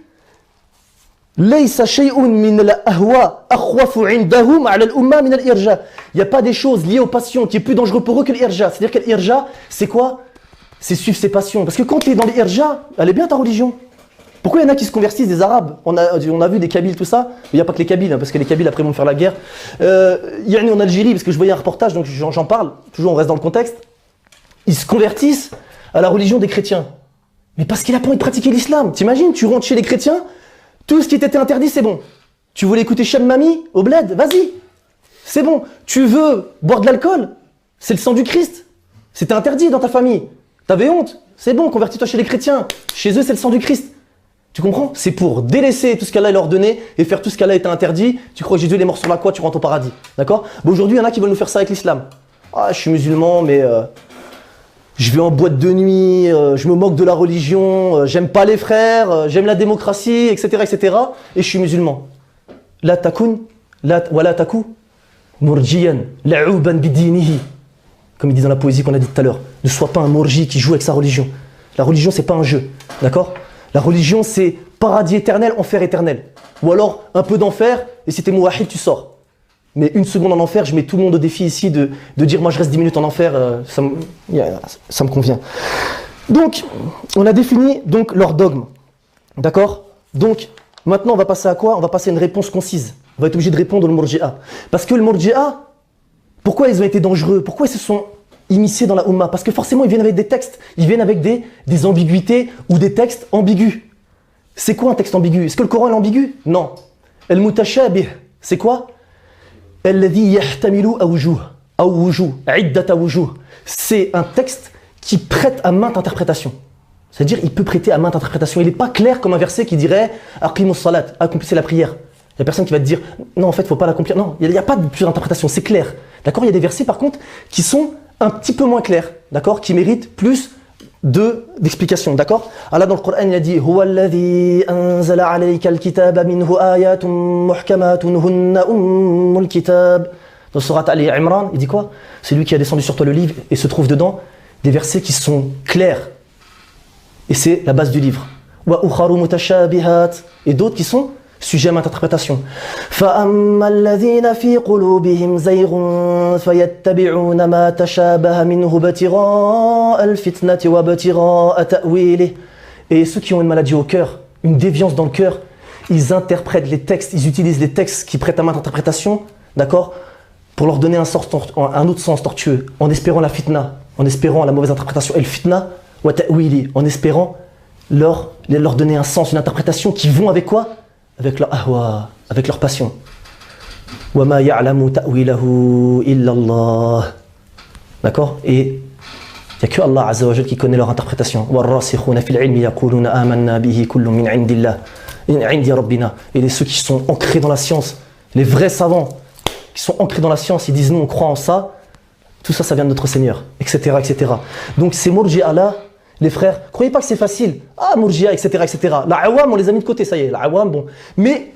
Laysa shay'un min al-ahwa akhwafu 'indahum 'ala al-umma min al-irja. Il n'y a pas des choses liées aux passions qui est plus dangereux pour eux que l'irja. C'est-à-dire que l'irja, c'est quoi? C'est suivre ses passions. Parce que quand tu es dans l'irja, elle est bien ta religion. Pourquoi il y en a qui se convertissent, des Arabes? On a vu des Kabyles, tout ça. Il n'y a pas que les Kabyles, hein, parce que les Kabyles après vont faire la guerre. Il y en a en Algérie, parce que je voyais un reportage, donc j'en parle. Toujours on reste dans le contexte. Ils se convertissent à la religion des chrétiens. Mais parce qu'il a pas envie de pratiquer l'islam. T'imagines, tu rentres chez les chrétiens, tout ce qui t'était interdit, c'est bon. Tu voulais écouter Cham Mami au bled, vas-y. C'est bon. Tu veux boire de l'alcool, c'est le sang du Christ. C'était interdit dans ta famille. T'avais honte, c'est bon, convertis-toi chez les chrétiens. Chez eux, c'est le sang du Christ. Tu comprends? C'est pour délaisser tout ce qu'Allah leur donnait et faire tout ce qu'Allah était interdit. Tu crois que Jésus est mort sur la croix, tu rentres au paradis. D'accord? Bon, aujourd'hui, il y en a qui veulent nous faire ça avec l'islam. Ah, je suis musulman, mais je vais en boîte de nuit, je me moque de la religion, j'aime pas les frères, j'aime la démocratie, etc., etc. Et je suis musulman. La takun, wala taku, murjiyan, la'uban bidinihi. Comme il dit dans la poésie qu'on a dit tout à l'heure. Ne sois pas un mourji qui joue avec sa religion. La religion, c'est pas un jeu. D'accord? La religion, c'est paradis éternel, enfer éternel. Ou alors un peu d'enfer, et si t'es mouahid, tu sors. Mais une seconde en enfer, je mets tout le monde au défi ici de dire moi je reste 10 minutes en enfer, ça me convient. Donc, on a défini donc leur dogme. D'accord? Donc, maintenant on va passer à quoi? On va passer à une réponse concise. On va être obligé de répondre au Murji'a. Parce que le Murji'a, pourquoi ils ont été dangereux? Pourquoi ils se sont immiscés dans la Ummah? Parce que forcément ils viennent avec des textes, ils viennent avec des ambiguïtés ou des textes ambigus. C'est quoi un texte ambigu? Est-ce que le Coran est ambigu? Non. Al-mutashabih, c'est quoi? Alladhi yahtamilu awjuh, iddat awjuh. C'est un texte qui prête à mainte interprétation. C'est-à-dire, il peut prêter à mainte interprétation. Il n'est pas clair comme un verset qui dirait aqimus salat, accomplissez la prière. Il y a personne qui va te dire non, en fait, il ne faut pas l'accomplir. Non, il n'y a pas de plus d'interprétation, c'est clair. D'accord? Il y a des versets par contre qui sont un petit peu moins clairs, d'accord? Qui méritent plus d'explications, d'accord? Allah dans le Coran il a dit huwa alladhi anzala alayka al-kitaba minhu ayatun muhkamatun hunna ummul kitab. Dans surat Ali Imran, il dit quoi? C'est lui qui a descendu sur toi le livre et se trouve dedans des versets qui sont clairs. Et c'est la base du livre. Wa ukharu mutashabihat, et d'autres qui sont sujets à ma interprétation. فَأَمَّا الَّذِينَ فِي قُلُوبِهِمْ زَيْغٌ فَيَتَّبِعُونَ مَا تَشَابَهَ مِنْهُ ابْتِغَاءَ الْفِتْنَةِ وَابْتِغَاءَ تَأْوِيلِهِ. Et ceux qui ont une maladie au cœur, une déviance dans le cœur, ils interprètent les textes, ils utilisent les textes qui prêtent à ma interprétation, d'accord, pour leur donner un autre sens tortueux, en espérant la fitna, en espérant la mauvaise interprétation, et le fitna, wa ta'wili, en espérant leur donner un sens, une interprétation qui vont avec quoi? Avec leur ahwa, avec leur passion. وَمَا يَعْلَمُ تَأْوِيلَهُ إِلَّا اللَّهُ. D'accord? Et il Il n'y a que Allah Azza wa Jal qui connaît leur interprétation. وَالرَّاسِخُونَ فِي الْعِلْمِ يَقُولُونَ آمَنَّا بِهِ كُلٌّ مِنْ عِنْدِ اللَّهِ عِنْدِ رَبِّنَا. Et ceux qui sont ancrés dans la science, les vrais savants qui sont ancrés dans la science, ils disent nous on croit en ça, tout ça, ça vient de notre Seigneur, etc. etc. Donc ces Murji'a là, les frères, croyez pas que c'est facile. Ah, Murji'a, etc. etc. La Awam, on les a mis de côté, ça y est, la Awam, bon. Mais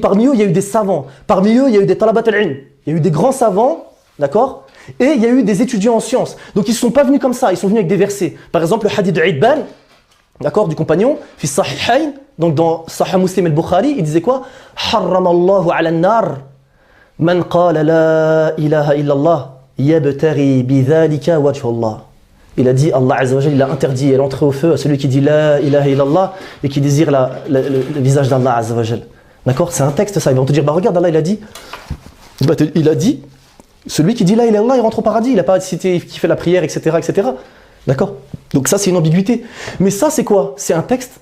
parmi eux, il y a eu des savants. Parmi eux, il y a eu des Talabat al-Ilm. Il y a eu des grands savants, d'accord? Et il y a eu des étudiants en sciences. Donc ils ne sont pas venus comme ça, ils sont venus avec des versets. Par exemple, le hadith de Idban, d'accord, du compagnon, fi Sahihayn, donc dans Sahih Muslim al-Bukhari, il disait quoi? Harramallahu ala an-nar man qala la ilaha illallah yabtaghi bidhalika wajha Allah. Il a dit, Allah Azza wa Jalla, il a interdit l'entrée au feu à celui qui dit la ilaha illallah et qui désire le visage d'Allah Azza wa Jalla. D'accord? C'est un texte ça, ils vont te dire, bah regarde, Allah il a dit, celui qui dit la ilaha illallah, il rentre au paradis, il n'a pas cité qui fait la prière, etc. etc. D'accord? Donc ça c'est une ambiguïté. Mais ça c'est quoi? C'est un texte,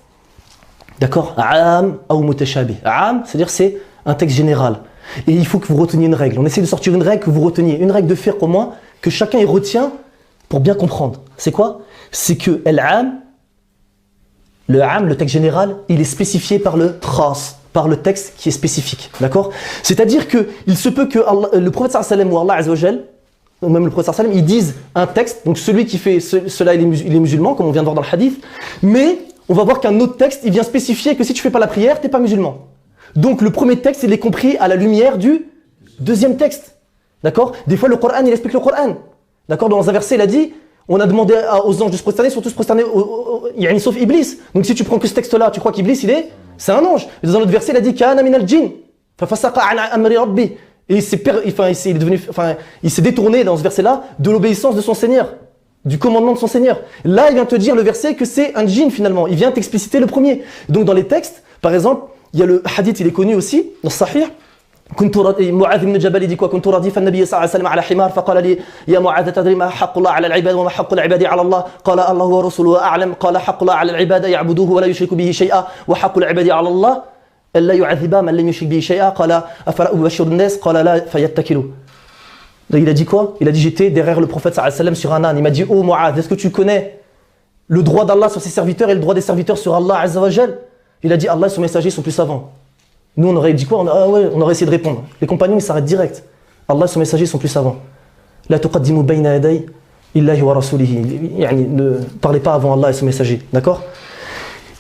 d'accord? Aam ou mutashabih. Aam, c'est-à-dire c'est un texte général. Et il faut que vous reteniez une règle. On essaie de sortir une règle que vous reteniez. Une règle de fiqh au moins, que chacun y retient pour bien comprendre. C'est quoi? C'est que l'Aam, le texte général, il est spécifié par le khas, par le texte qui est spécifique. D'accord? C'est-à-dire qu'il se peut que le prophète sallallahu alayhi wa sallam ou Allah Azza wa Jal, ou même le prophète sallallahu alayhi wa sallam, ils disent un texte, donc celui qui fait cela il est musulman, comme on vient de voir dans le hadith, mais on va voir qu'un autre texte, il vient spécifier que si tu fais pas la prière, t'es pas musulman. Donc le premier texte, il est compris à la lumière du deuxième texte. D'accord? Des fois le Coran, il explique le Coran. D'accord? Dans un verset, il a dit, on a demandé aux anges de se prosterner, surtout se prosterner, sauf Iblis. Donc si tu prends que ce texte-là, tu crois qu'Iblis, c'est un ange. Et dans un autre verset, il a dit, Kana min al-jinn, fafasaqa an amri rabbi. Et il s'est détourné dans ce verset-là de l'obéissance de son Seigneur, du commandement de son Seigneur. Là, il vient te dire le verset que c'est un djinn finalement. Il vient t'expliciter le premier. Donc dans les textes, par exemple, il y a le hadith, il est connu aussi, dans Sahih. معاذ بن جبل يدي كنت رديف النبي صلى الله عليه وسلم على حمار فقال لي يا معاذ تدري ما حق الله على العباد وما حق العباد على الله قال الله ورسوله أعلم قال حق الله على العباد يعبدوه ولا يشركوا به شيئا وحق العباد على الله ألا يعذب من لم يشرك به شيئا قال أفلا أبشر الناس قال لا فيتكلوا. Il a dit quoi? Il a dit j'étais derrière le prophète sallallahu alayhi wa sallam sur un âne. Il m'a dit oh Mu'adh, est-ce que tu connais le droit d'Allah sur ses serviteurs et le droit des serviteurs sur Allah Azza wa Jal? Il a dit Allah et son messager sont plus savants. Nous, on aurait dit quoi? On aurait essayé de répondre. Les compagnons, ils s'arrêtent direct. Allah et son messager sont plus savants. La tuqaddimu bayna yaday illahi wa rasulihi. Ne parlez pas avant Allah et son messager. D'accord?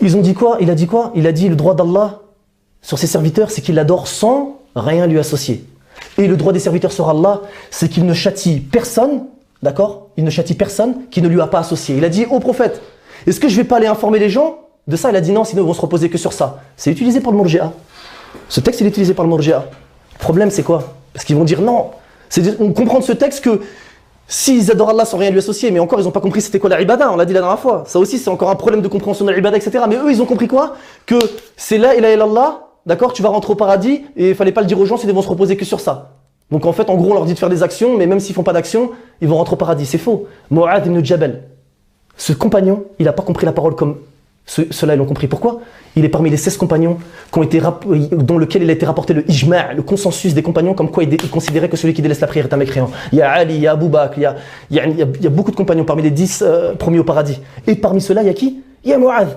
Ils ont dit quoi? Il a dit quoi? Il a dit le droit d'Allah sur ses serviteurs, c'est qu'il l'adore sans rien lui associer. Et le droit des serviteurs sur Allah, c'est qu'il ne châtie personne, d'accord? Il ne châtie personne qui ne lui a pas associé. Il a dit au prophète, est-ce que je vais pas aller informer les gens de ça? Il a dit non, sinon ils vont se reposer que sur ça. C'est utilisé par le Murji'a. Ce texte, il est utilisé par le Murji'a. Le problème, c'est quoi? Parce qu'ils vont dire non. On comprend de ce texte que s'ils adorent Allah sans rien lui associer, mais encore, ils n'ont pas compris c'était quoi la ibada, on l'a dit la dernière fois. Ça aussi, c'est encore un problème de compréhension de la ibada, etc. Mais eux, ils ont compris quoi? Que c'est la ilaha illallah, d'accord? Tu vas rentrer au paradis et il fallait pas le dire aux gens, c'est qu'ils vont se reposer que sur ça. Donc en fait, en gros, on leur dit de faire des actions, mais même s'ils font pas d'action, ils vont rentrer au paradis. C'est faux. Mu'adh ibn Jabal, ce compagnon, il n'a pas compris la parole comme ceux-là, ils l'ont compris. Pourquoi? Il est parmi les 16 compagnons dont lequel il a été rapporté le ijma', le consensus des compagnons, comme quoi ils considéraient que celui qui délaisse la prière est un mécréant. Il y a Ali, il y a Abu Bakr, il y a beaucoup de compagnons parmi les 10 promis au paradis. Et parmi ceux-là, il y a qui? Il y a Mu'adh.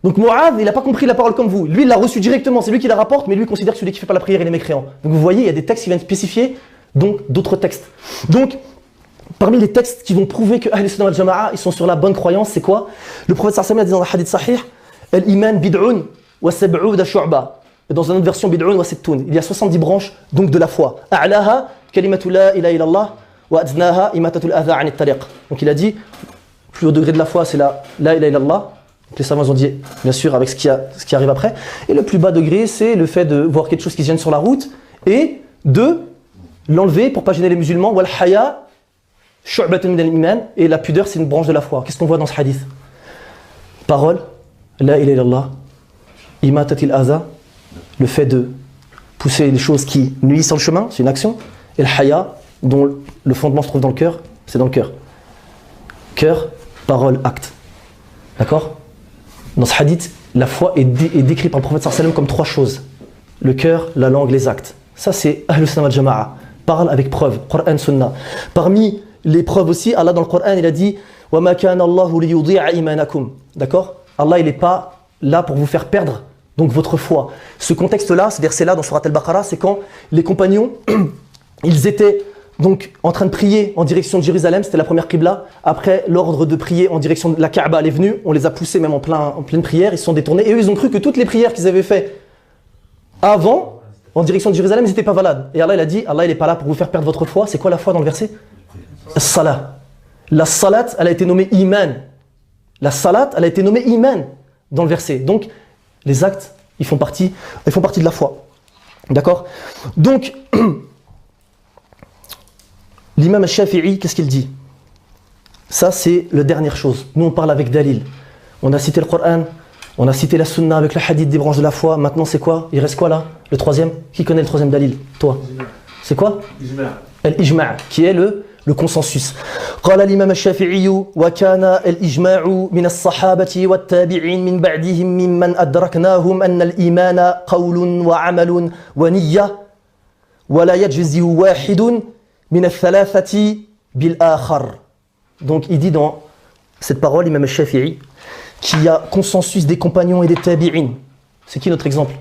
Donc Mu'adh, il n'a pas compris la parole comme vous. Lui, il l'a reçu directement, c'est lui qui la rapporte, mais lui considère que celui qui ne fait pas la prière, il est mécréant. Donc vous voyez, il y a des textes qui viennent spécifier donc d'autres textes. Donc, parmi les textes qui vont prouver que Ahl Sunnah wal Jama'a, ils sont sur la bonne croyance, c'est quoi? Le prophète sallallahu alayhi wa sallam a dit dans le hadith sahih, Al-Iman bid'un wa sab'uda shu'ba. Dans une autre version, bid'un wa sittun. Il y a 70 branches donc de la foi. A'laha kalimatu la ilaha illallah wa adnaha imatatul adha 'an at-tariq. Donc il a dit, le plus haut degré de la foi, c'est la ilaha illallah. Les savants ont dit, bien sûr, avec ce qui arrive après. Et le plus bas degré, c'est le fait de voir quelque chose qui se gêne sur la route et de l'enlever pour pas gêner les musulmans. Wal haya shu'batun min al-iman. Et la pudeur, c'est une branche de la foi. Qu'est-ce qu'on voit dans ce hadith? Parole, la ilaha illallah, imatatil adha, le fait de pousser les choses qui nuisent sur le chemin, c'est une action. Et le haya, dont le fondement se trouve dans le cœur, c'est dans le cœur. Cœur, parole, acte. D'accord? Dans ce hadith, la foi est décrite par le prophète sallallahu alayhi wa sallam comme 3 choses. Le cœur, la langue, les actes. Ça, c'est Ahl Sunnah wal Jama'a. Parle avec preuve, Qur'an, Sunnah. Parmi les preuves aussi, Allah dans le Coran, il a dit « وَمَا كَانَ اللَّهُ لِيُضِيعَ إِيمَانَكُمْ » D'accord? Allah, il n'est pas là pour vous faire perdre donc votre foi. Ce contexte-là, ce verset-là dans Surat Al-Baqarah, c'est quand les compagnons, ils étaient donc en train de prier en direction de Jérusalem, c'était la première qibla. Après, l'ordre de prier en direction de la Kaaba est venu, on les a poussés même en pleine prière, ils se sont détournés, et eux, ils ont cru que toutes les prières qu'ils avaient faites avant, en direction de Jérusalem, ils n'étaient pas valables. Et Allah, il a dit, Allah, il n'est pas là pour vous faire perdre votre foi. C'est quoi la foi dans le verset? As-salat. La salat, elle a été nommée iman. La salat, elle a été nommée iman dans le verset. Donc, les actes, ils font partie de la foi. D'accord? Donc, l'imam al-Shafi'i, qu'est-ce qu'il dit? Ça, c'est la dernière chose. Nous, on parle avec dalil. On a cité le Coran, on a cité la sunna avec le hadith des branches de la foi. Maintenant, c'est quoi? Il reste quoi là? Le troisième? Qui connaît le troisième dalil? Toi? C'est quoi? Al-ijma', qui est le consensus. قال الإمام الشافعي وكان الإجماع من الصحابة والتابعين من بعدهم ممن أدركناهم أن الإيمان قول وعمل ونية ولا يجزي واحد من الثلاثة بالآخر. Donc il dit dans cette parole, l'imam al-Shafi'i, qu'il y a consensus des compagnons et des tabi'in. C'est qui notre exemple?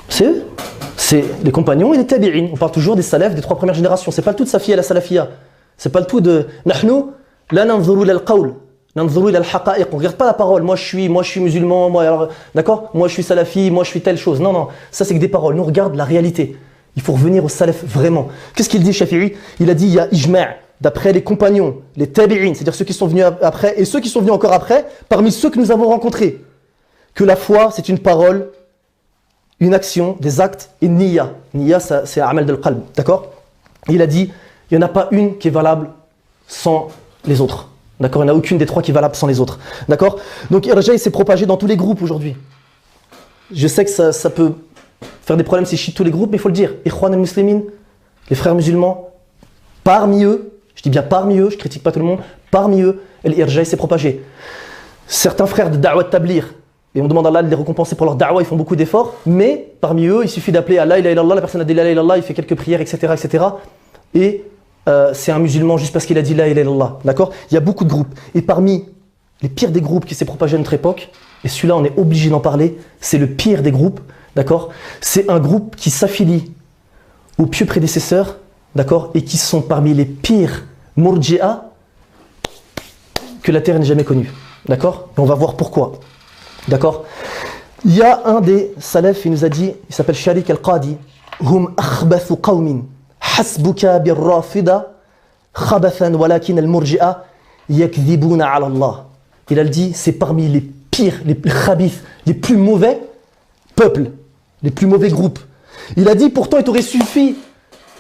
C'est les compagnons et les tabi'in. On parle toujours des salafs des trois premières générations. C'est pas le tout de Safiya la Salafiyya. C'est pas le tout de Nahnu la nanzuru ila al-qawl, nanzuru ila al-haqa'iq. On regarde pas la parole. Moi je suis musulman, d'accord? Moi je suis salafi, moi je suis telle chose. Non, ça c'est que des paroles. Nous on regarde la réalité. Il faut revenir au salaf vraiment. Qu'est-ce qu'il dit Shafi'i? Il a dit il y a ijma' d'après les compagnons, les tabi'in, c'est-à-dire ceux qui sont venus après et ceux qui sont venus encore après, parmi ceux que nous avons rencontrés, que la foi c'est une parole, une action, des actes et niyya. Niyya, c'est amal del qalb, d'accord? Il a dit, il n'y en a pas une qui est valable sans les autres. D'accord? Il n'y en a aucune des trois qui est valable sans les autres. D'accord? Donc Irja, il s'est propagé dans tous les groupes aujourd'hui. Je sais que ça peut faire des problèmes si je cite tous les groupes, mais il faut le dire. Ikhwan al-Muslimin, les frères musulmans, parmi eux, je dis bien parmi eux, je ne critique pas tout le monde, parmi eux, l'Irja, il s'est propagé. Certains frères de Da'wat Tablir, et on demande à Allah de les récompenser pour leur da'wah, ils font beaucoup d'efforts, mais parmi eux, il suffit d'appeler Allah, la ilaha illallah, la personne a dit la ilaha illallah, il fait quelques prières, etc. etc. Et c'est un musulman juste parce qu'il a dit la ilaha illallah, d'accord? Il y a beaucoup de groupes. Et parmi les pires des groupes qui s'est propagé à notre époque, et celui-là on est obligé d'en parler, c'est le pire des groupes, d'accord? C'est un groupe qui s'affilie aux pieux prédécesseurs, d'accord? Et qui sont parmi les pires murji'a que la terre n'ait jamais connue, d'accord? Et on va voir pourquoi. D'accord? Il y a un des salafs, il nous a dit, il s'appelle Sharik al-Qadi, hum akhbathu qawmin hasbuka bir-rafida khabathan walakin al-murji'a yakdhibuna ala Allah. Il a dit, c'est parmi les pires, les khabith, les plus mauvais peuples, les plus mauvais groupes. Il a dit, pourtant il t'aurait suffi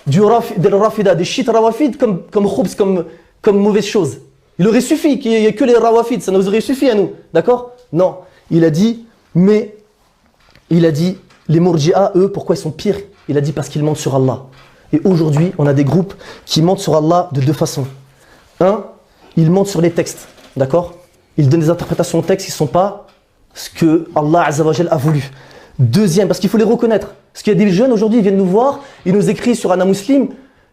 des rafida, des shit rawafid comme khoubs, comme mauvaise chose. Il aurait suffi qu'il n'y ait que les rawafid, ça nous aurait suffi à nous. D'accord? Non. Il a dit, mais il a dit, les murji'a, eux, pourquoi ils sont pires? Il a dit parce qu'ils mentent sur Allah. Et aujourd'hui, on a des groupes qui mentent sur Allah de deux façons. Un, ils mentent sur les textes, d'accord? Ils donnent des interprétations aux textes qui ne sont pas ce que Allah Azza wa Jal a voulu. Deuxième, parce qu'il faut les reconnaître. Parce qu'il y a des jeunes aujourd'hui, ils viennent nous voir, ils nous écrivent sur Ana Muslim,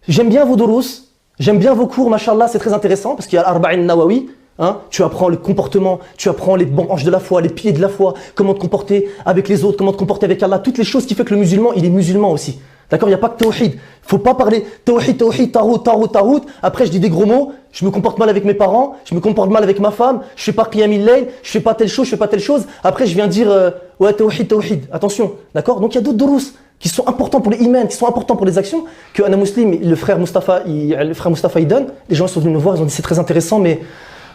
j'aime bien vos durous, j'aime bien vos cours, mashallah, c'est très intéressant, parce qu'il y a l'Arba'in Nawawi. Hein, tu apprends le comportement, tu apprends les branches de la foi, les piliers de la foi, comment te comporter avec les autres, comment te comporter avec Allah, toutes les choses qui font que le musulman, il est musulman aussi. D'accord? Il n'y a pas que tawhid. Il ne faut pas parler tawhid, tarout. Après, je dis des gros mots, je me comporte mal avec mes parents, je me comporte mal avec ma femme, je ne fais pas qiyamil layl, je ne fais pas telle chose, je ne fais pas telle chose. Après, je viens dire ouais, tawhid. Attention. D'accord? Donc, il y a d'autres durous qui sont importants pour les imans, qui sont importants pour les actions, que Ana Muslim, le frère Mustafa, il donne. Les gens sont venus nous voir, ils ont dit c'est très intéressant, mais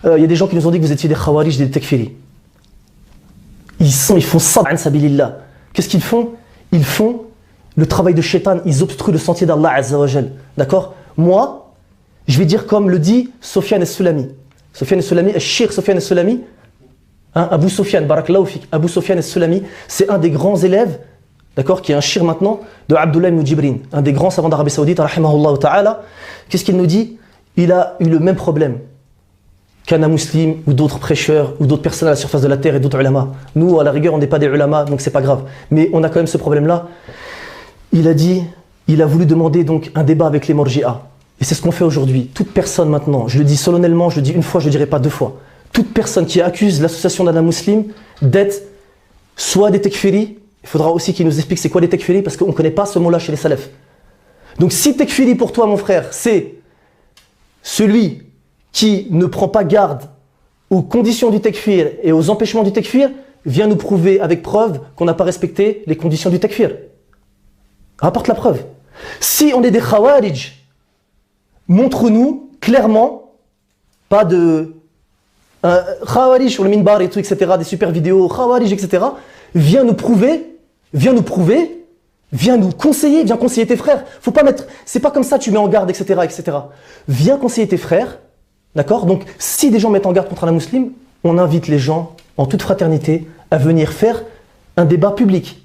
il y a des gens qui nous ont dit que vous étiez des khawarij, des tekfiri. Ils font ça, sabilillah. Qu'est-ce qu'ils font? Ils font le travail de shaitan, ils obstruent le sentier d'Allah Azza wa Jal. D'accord? Moi, je vais dire comme le dit Sofiane al-Sulami. Sofiane al-Sulami, al-Shir Sofiane al-Sulami, Abu Sofiane, barakallahu fik, Abu Sofiane al-Sulami, c'est un des grands élèves, d'accord, qui est un shir maintenant, de Abdullah ibn Jibrin, un des grands savants d'Arabie Saoudite, rahimahullah ta'ala. Qu'est-ce qu'il nous dit? Il a eu le même problème qu'un muslim ou d'autres prêcheurs ou d'autres personnes à la surface de la terre et d'autres ulama. Nous, à la rigueur, on n'est pas des ulama, donc c'est pas grave. Mais on a quand même ce problème-là. Il a dit, il a voulu demander donc un débat avec les murji'a. Et c'est ce qu'on fait aujourd'hui. Toute personne maintenant, je le dis solennellement, je le dis une fois, je ne le dirai pas deux fois. Toute personne qui accuse l'association d'Anna Muslim d'être soit des tekfiri, il faudra aussi qu'il nous explique c'est quoi des tekfiri parce qu'on ne connaît pas ce mot-là chez les salafs. Donc si tekfiri pour toi mon frère, c'est celui qui ne prend pas garde aux conditions du tekfir et aux empêchements du tekfir, viens nous prouver avec preuve qu'on n'a pas respecté les conditions du tekfir. Rapporte la preuve. Si on est des khawarij, montre-nous clairement, pas de khawarij sur le minbar et tout, etc., des super vidéos, khawarij, etc. Viens nous prouver, viens nous conseiller, viens conseiller tes frères. Faut pas mettre, c'est pas comme ça, tu mets en garde, etc., etc. Viens conseiller tes frères, d'accord? Donc, si des gens mettent en garde contre un musulman, on invite les gens, en toute fraternité, à venir faire un débat public.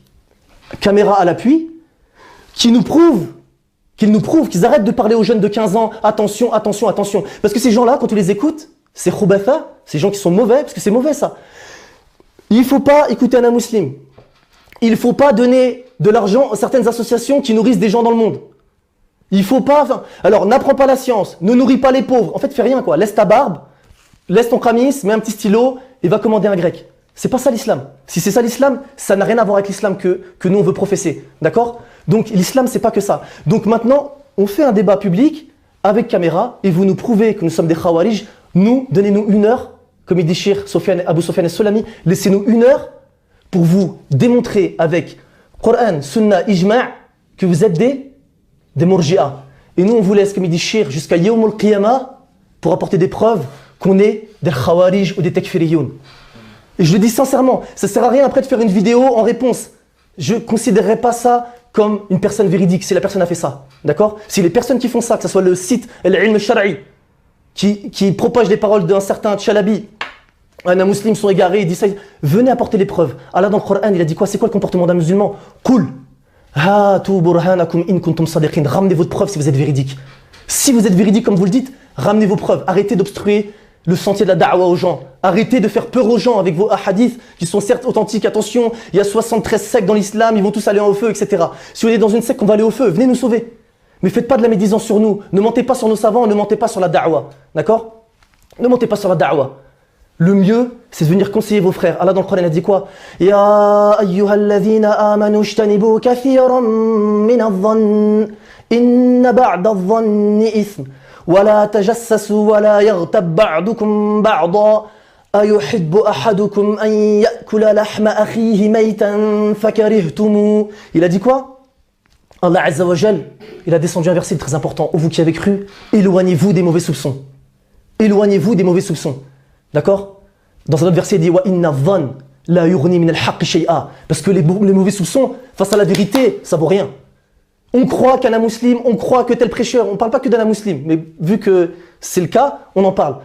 Caméra à l'appui, qu'ils nous prouvent qu'ils arrêtent de parler aux jeunes de 15 ans, attention, attention, attention. Parce que ces gens-là, quand tu les écoutes, c'est khubatha, ces gens qui sont mauvais, parce que c'est mauvais ça. Il ne faut pas écouter un musulman. Il ne faut pas donner de l'argent à certaines associations qui nourrissent des gens dans le monde. Il ne faut pas... Alors, n'apprends pas la science, ne nourris pas les pauvres. En fait, fais rien, quoi. Laisse ta barbe, laisse ton khamis, mets un petit stylo et va commander un grec. C'est pas ça l'islam. Si c'est ça l'islam, ça n'a rien à voir avec l'islam que nous on veut professer. D'accord? Donc l'islam, c'est pas que ça. Donc maintenant, on fait un débat public avec caméra et vous nous prouvez que nous sommes des khawarij. Nous, donnez-nous 1 heure, comme il dit Cheikh Abou Sofiane al-Solami, laissez-nous 1 heure pour vous démontrer avec Coran, Sunna, Ijma' que vous êtes des murji'a. Et nous, on vous laisse, comme il dit Cheikh, jusqu'à Yawm al-Qiyamah pour apporter des preuves qu'on est des khawarij ou des takfiriyoun. Et je le dis sincèrement, ça ne sert à rien après de faire une vidéo en réponse. Je ne considérerais pas ça comme une personne véridique si la personne a fait ça. D'accord? Si les personnes qui font ça, que ce soit le site Al-Ilm Shar'i, qui propage les paroles d'un certain Tchalabi, un musulman sont égarés, il dit ça, venez apporter les preuves. Allah dans le Coran, il a dit quoi? C'est quoi le comportement d'un musulman? Qul hatu burhanakum in kuntum sadiqin. Ramenez votre preuve si vous êtes véridique. Si vous êtes véridique comme vous le dites, ramenez vos preuves. Arrêtez d'obstruer le sentier de la da'wa aux gens. Arrêtez de faire peur aux gens avec vos hadiths qui sont certes authentiques. Attention, il y a 73 sectes dans l'islam, ils vont tous aller au feu, etc. Si on est dans une secte, on va aller au feu, venez nous sauver. Mais faites pas de la médisance sur nous. Ne mentez pas sur nos savants, ne mentez pas sur la da'wa. D'accord? Ne mentez pas sur la da'wa. Le mieux, c'est de venir conseiller vos frères. Allah dans le Coran, il a dit quoi? Ya ayyuhalladhina amanu ijtanibu kathiran min adh-dhann inna ba'da adh-dhanni ithm. ولا تجسسوا ولا يغتب بعضكم بعضا أيحب أحدكم أن يأكل لحم أخيه ميتا فكرهتموه. Il a dit quoi? Allah Azza wa Jal, il a descendu un verset très important. Vous qui avez cru, éloignez-vous des mauvais soupçons. Éloignez-vous des mauvais soupçons. D'accord? Dans un autre verset, il dit wa inna dhann la yughni min al-haqq shay'a. Parce que les mauvais soupçons, face à la vérité, ça vaut rien. On croit qu'un musulman, on croit que tel prêcheur, on ne parle pas que d'un musulman, mais vu que c'est le cas, on en parle.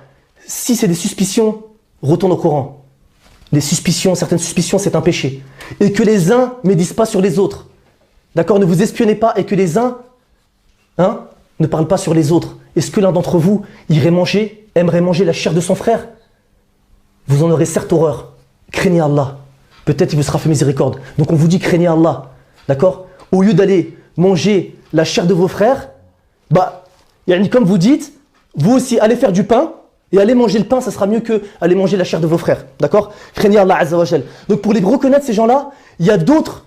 Si c'est des suspicions, retourne au Coran. Les suspicions, certaines suspicions, c'est un péché. Et que les uns ne médisent pas sur les autres. D'accord? Ne vous espionnez pas et que les uns ne parlent pas sur les autres. Est-ce que l'un d'entre vous aimerait manger la chair de son frère? Vous en aurez certes horreur. Craignez Allah. Peut-être il vous sera fait miséricorde. Donc on vous dit craignez Allah. D'accord? Au lieu d'aller manger la chair de vos frères, comme vous dites, vous aussi allez faire du pain et allez manger le pain, ça sera mieux que aller manger la chair de vos frères. D'accord? Craignez Allah Azza wa Jal. Donc pour les reconnaître ces gens-là, il y a d'autres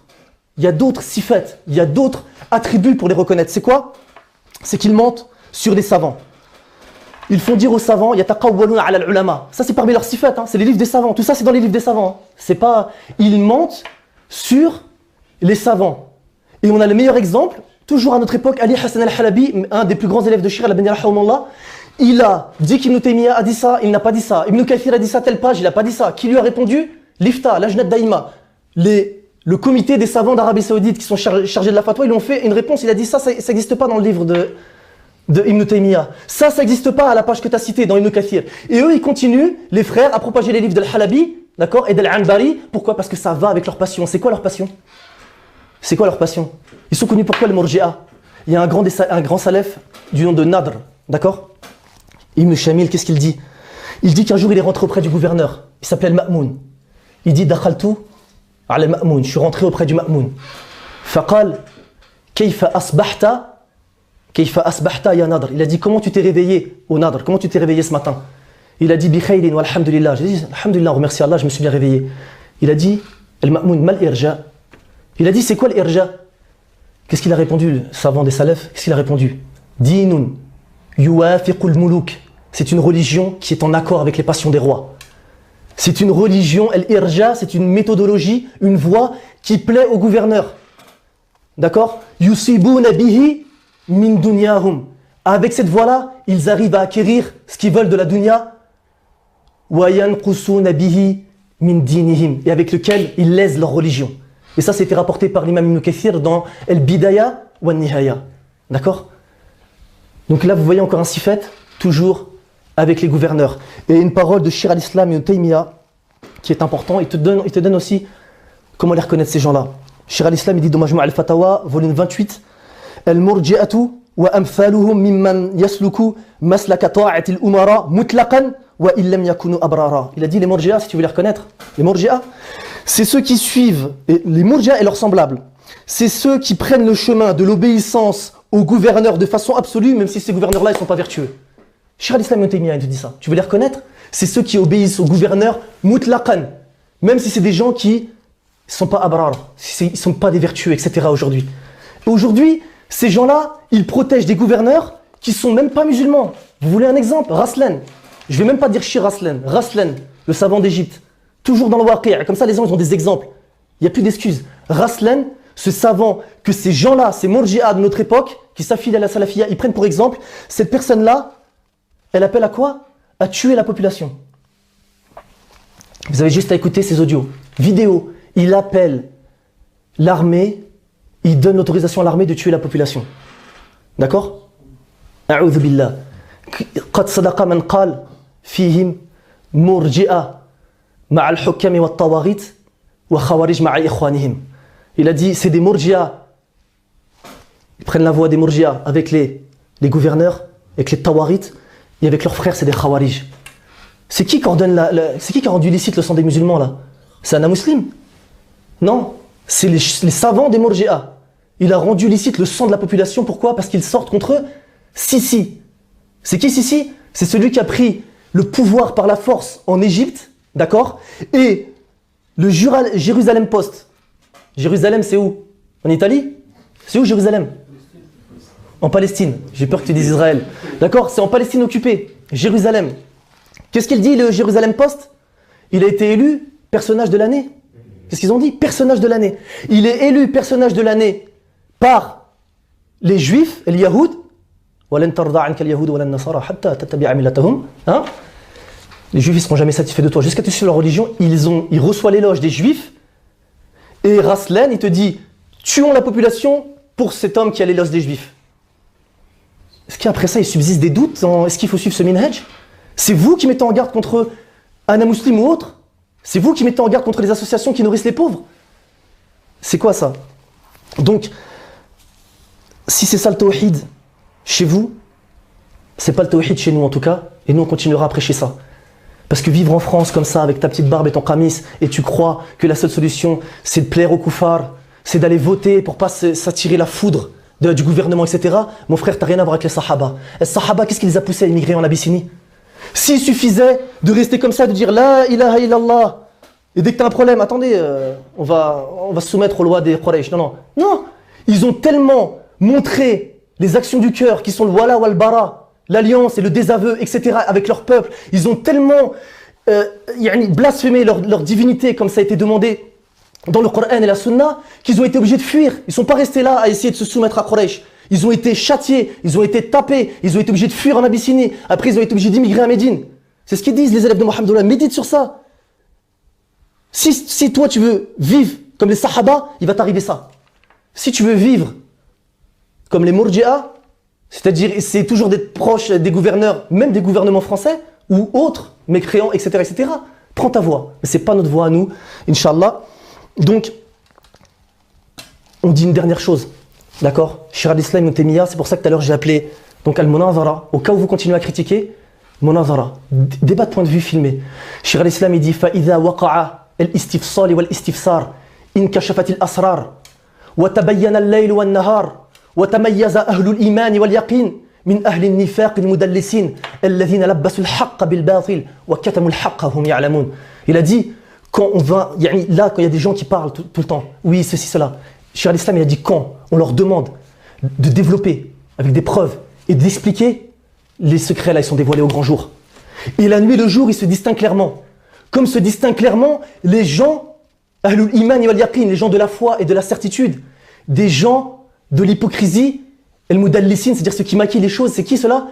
sifat, il y a d'autres attributs pour les reconnaître. C'est quoi? C'est qu'ils mentent sur les savants. Ils font dire aux savants, yataqawwaluna ala al-ulama. Ça c'est parmi leurs sifat, c'est les livres des savants. Tout ça c'est dans les livres des savants. C'est pas, ils mentent sur les savants. Et on a le meilleur exemple, toujours à notre époque, Ali Hassan al-Halabi, un des plus grands élèves de Shir al-Albani rahimahullah, il a dit qu'Ibn Taymiyyah a dit ça, il n'a pas dit ça. Ibn Kathir a dit ça, telle page, il n'a pas dit ça. Qui lui a répondu? L'Ifta, l'Ajnat Daïma. Le comité des savants d'Arabie Saoudite qui sont chargés de la fatwa, ils ont fait une réponse, il a dit ça n'existe pas dans le livre de Ibn Taymiyyah. Ça n'existe pas à la page que tu as citée dans Ibn Kathir. Et eux, ils continuent, les frères, à propager les livres de l'Halabi, d'accord, et d'Al-Anbari. Pourquoi? Parce que ça va avec leur passion. C'est quoi leur passion? C'est quoi leur passion? Ils sont connus pourquoi les Murji'a? Il y a un grand salaf du nom de Nadr, d'accord? Ibn Shamil, qu'est-ce qu'il dit? Il dit qu'un jour il est rentré auprès du gouverneur. Il s'appelait Al-Ma'moun. Il dit Dakhaltu ala al-Ma'moun. Je suis rentré auprès du Ma'moun. Faqal Kayfa asbahta Kayfa asbahta ya Nadr. Il a dit comment tu t'es réveillé au Nadr, comment tu t'es réveillé ce matin. Il a dit bi khayrin walhamdulillah. J'ai dit alhamdulillah, on remercie Allah, je me suis bien réveillé. Il a dit al-ma'moun mal irja. Il a dit c'est quoi l'irja? Qu'est-ce qu'il a répondu, le savant des salafs? Qu'est-ce qu'il a répondu? Dinun yuwafiqul muluk. C'est une religion qui est en accord avec les passions des rois. C'est une religion, l'irja, c'est une méthodologie, une voie qui plaît aux gouverneurs. D'accord? Yusibuna bihi min dunyahum. Avec cette voie-là, ils arrivent à acquérir ce qu'ils veulent de la dunya. Wa yanqusuna bihi min dinihim. Et avec lequel ils lèsent leur religion. Et ça, c'était rapporté par l'imam Ibn Kathir dans Al-Bidaya wa Nihaya. D'accord? Donc là, vous voyez encore un sifet, toujours avec les gouverneurs. Et une parole de Shir al-Islam Ibn Taymiyyah qui est important, il te donne aussi comment les reconnaître ces gens-là. Shir al-Islam, il dit dans Majmu' al-Fatawa, volume 28, Al-Murji'atu wa amthaluhum mimman yasluku maslaka ta'ati al-umara mutlaqan wa illam yakunu abrara. Il a dit les Murji'a, si tu veux les reconnaître, les Murji'a, c'est ceux qui suivent, et les Murji'a et leurs semblables, c'est ceux qui prennent le chemin de l'obéissance aux gouverneurs de façon absolue, même si ces gouverneurs-là, ils ne sont pas vertueux. Shir al-Islam Ibn Taymiyyah, il te dit ça. Tu veux les reconnaître? C'est ceux qui obéissent aux gouverneurs mutlaqan, même si c'est des gens qui ne sont pas abrar, ils ne sont pas des vertueux, etc. aujourd'hui. Aujourd'hui, ces gens-là, ils protègent des gouverneurs qui ne sont même pas musulmans. Vous voulez un exemple? Raslan. Je ne vais même pas dire Shir Raslan. Raslan, le savant d'Égypte. Toujours dans le waqi'. Comme ça, les gens ils ont des exemples. Il n'y a plus d'excuses. Raslan, ce savant que ces gens-là, ces Murji'a de notre époque, qui s'affilient à la salafiyya, ils prennent pour exemple, cette personne-là, elle appelle à quoi? À tuer la population. Vous avez juste à écouter ces audios. Vidéo. Il appelle l'armée, il donne l'autorisation à l'armée de tuer la population. D'accord? A'udhu billah. Qad sadaqa man qal fihim murji'a ma'a al-hukami wa al-tawaghit wa khawarij ma'a ikhwanihim. Il a dit, c'est des murji'a. Ils prennent la voie des murji'a avec les gouverneurs, avec les tawaghit, et avec leurs frères, c'est des khawarij. C'est qui qui a rendu licite le sang des musulmans là? C'est un non-muslim? Non, c'est les savants des Murji'a. Il a rendu licite le sang de la population, pourquoi? Parce qu'ils sortent contre eux. Sisi. C'est qui Sisi? C'est celui qui a pris le pouvoir par la force en Égypte, d'accord? Et le Jérusalem Post. Jérusalem, c'est où? En Italie? C'est où Jérusalem? En Palestine. J'ai peur que tu dises Israël. D'accord? C'est en Palestine occupée. Jérusalem. Qu'est-ce qu'il dit, le Jérusalem Post? Il a été élu personnage de l'année. Qu'est-ce qu'ils ont dit? Personnage de l'année. Il est élu personnage de l'année par les Juifs, les Yahoud. Les Juifs ne seront jamais satisfaits de toi. Jusqu'à tu suis leur religion, ils reçoivent l'éloge des Juifs. Et Raslan, il te dit, tuons la population pour cet homme qui a l'éloge des Juifs. Est-ce qu'après ça, il subsiste des doutes? Est-ce qu'il faut suivre ce minhaj? C'est vous qui mettez en garde contre un muslim ou autre? C'est vous qui mettez en garde contre les associations qui nourrissent les pauvres? C'est quoi ça? Donc, si c'est ça le tawhid chez vous, c'est pas le tawhid chez nous en tout cas, et nous on continuera à prêcher ça. Parce que vivre en France comme ça, avec ta petite barbe et ton qamis, et tu crois que la seule solution, c'est de plaire aux koufars, c'est d'aller voter pour pas s'attirer la foudre du gouvernement, etc. Mon frère, t'as rien à voir avec les sahaba. Les sahaba, qu'est-ce qui les a poussés à immigrer en Abyssinie? S'il suffisait de rester comme ça, de dire La ilaha illallah, et dès que tu as un problème, attendez, on va se soumettre aux lois des Quraysh. Non, ils ont tellement montré les actions du cœur qui sont le wala wal bara, l'alliance et le désaveu, etc. avec leur peuple. Ils ont tellement blasphémé leur divinité comme ça a été demandé dans le Coran et la Sunna qu'ils ont été obligés de fuir. Ils ne sont pas restés là à essayer de se soumettre à Quraysh. Ils ont été châtiés, ils ont été tapés, ils ont été obligés de fuir en Abyssinie. Après, ils ont été obligés d'immigrer à Médine. C'est ce qu'ils disent les élèves de Mohammed. Médite sur ça. Si toi tu veux vivre comme les Sahaba, il va t'arriver ça. Si tu veux vivre comme les Murji'a, c'est-à-dire c'est toujours d'être proche des gouverneurs, même des gouvernements français ou autres, mécréants, etc., prends ta voie. Mais ce n'est pas notre voie à nous, Inch'Allah. Donc, on dit une dernière chose. D'accord? Shir al-Islam Ibn Taymiyyah, c'est pour ça que tout à l'heure j'ai appelé donc al-Munazara. Au cas où vous continuez à critiquer, Munazara, débat de point de vue filmé. Shir al-Islam il dit فَإِذَا وَقَعَ الْإِسْتِفْصَالِ وَالْإِسْتِفْسَارِ إِنْكَشَفَتِ الْأَسْرَارِ وَتَبَيَّنَ اللَّيْلُ وَالنَّهَارِ وتميز أهل الإيمان واليقين من أهل النفاق المدلسين الذين لبسوا الحق بالباطل وكتموا الحق وهم يعلمون. Il a dit, quand on va, là, quand il y a des gens qui parlent tout le temps, oui, ceci, cela, Cheikh al-Islam, il a dit, quand on leur demande de développer avec des preuves et d'expliquer, les secrets là, ils sont dévoilés au grand jour. Et la nuit et le jour, ils se distinguent clairement. Comme se distinguent clairement les gens, ahlul iman wal yaqin, les gens de la foi et de la certitude, des gens de l'hypocrisie, al-mudallisin, c'est-à-dire ceux qui maquillent les choses. C'est qui cela?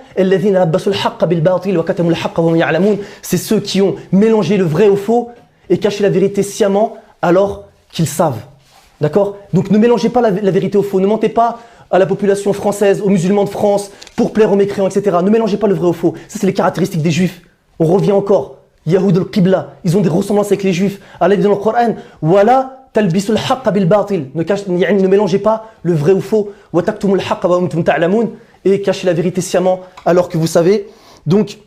C'est ceux qui ont mélangé le vrai au faux et caché la vérité sciemment alors qu'ils savent. D'accord? Donc ne mélangez pas la vérité au faux, ne mentez pas à la population française, aux musulmans de France, pour plaire aux mécréants, etc. Ne mélangez pas le vrai au faux. Ça, c'est les caractéristiques des juifs. On revient encore. Yahoud al-Qibla, ils ont des ressemblances avec les juifs. Allah dit dans le Coran, voilà. تلبسوا الحق بالباطل ne mélangez pas le vrai ou faux وتكتموا الحق وأنتم تعلمون et cachez la vérité sciemment alors que vous savez. Donc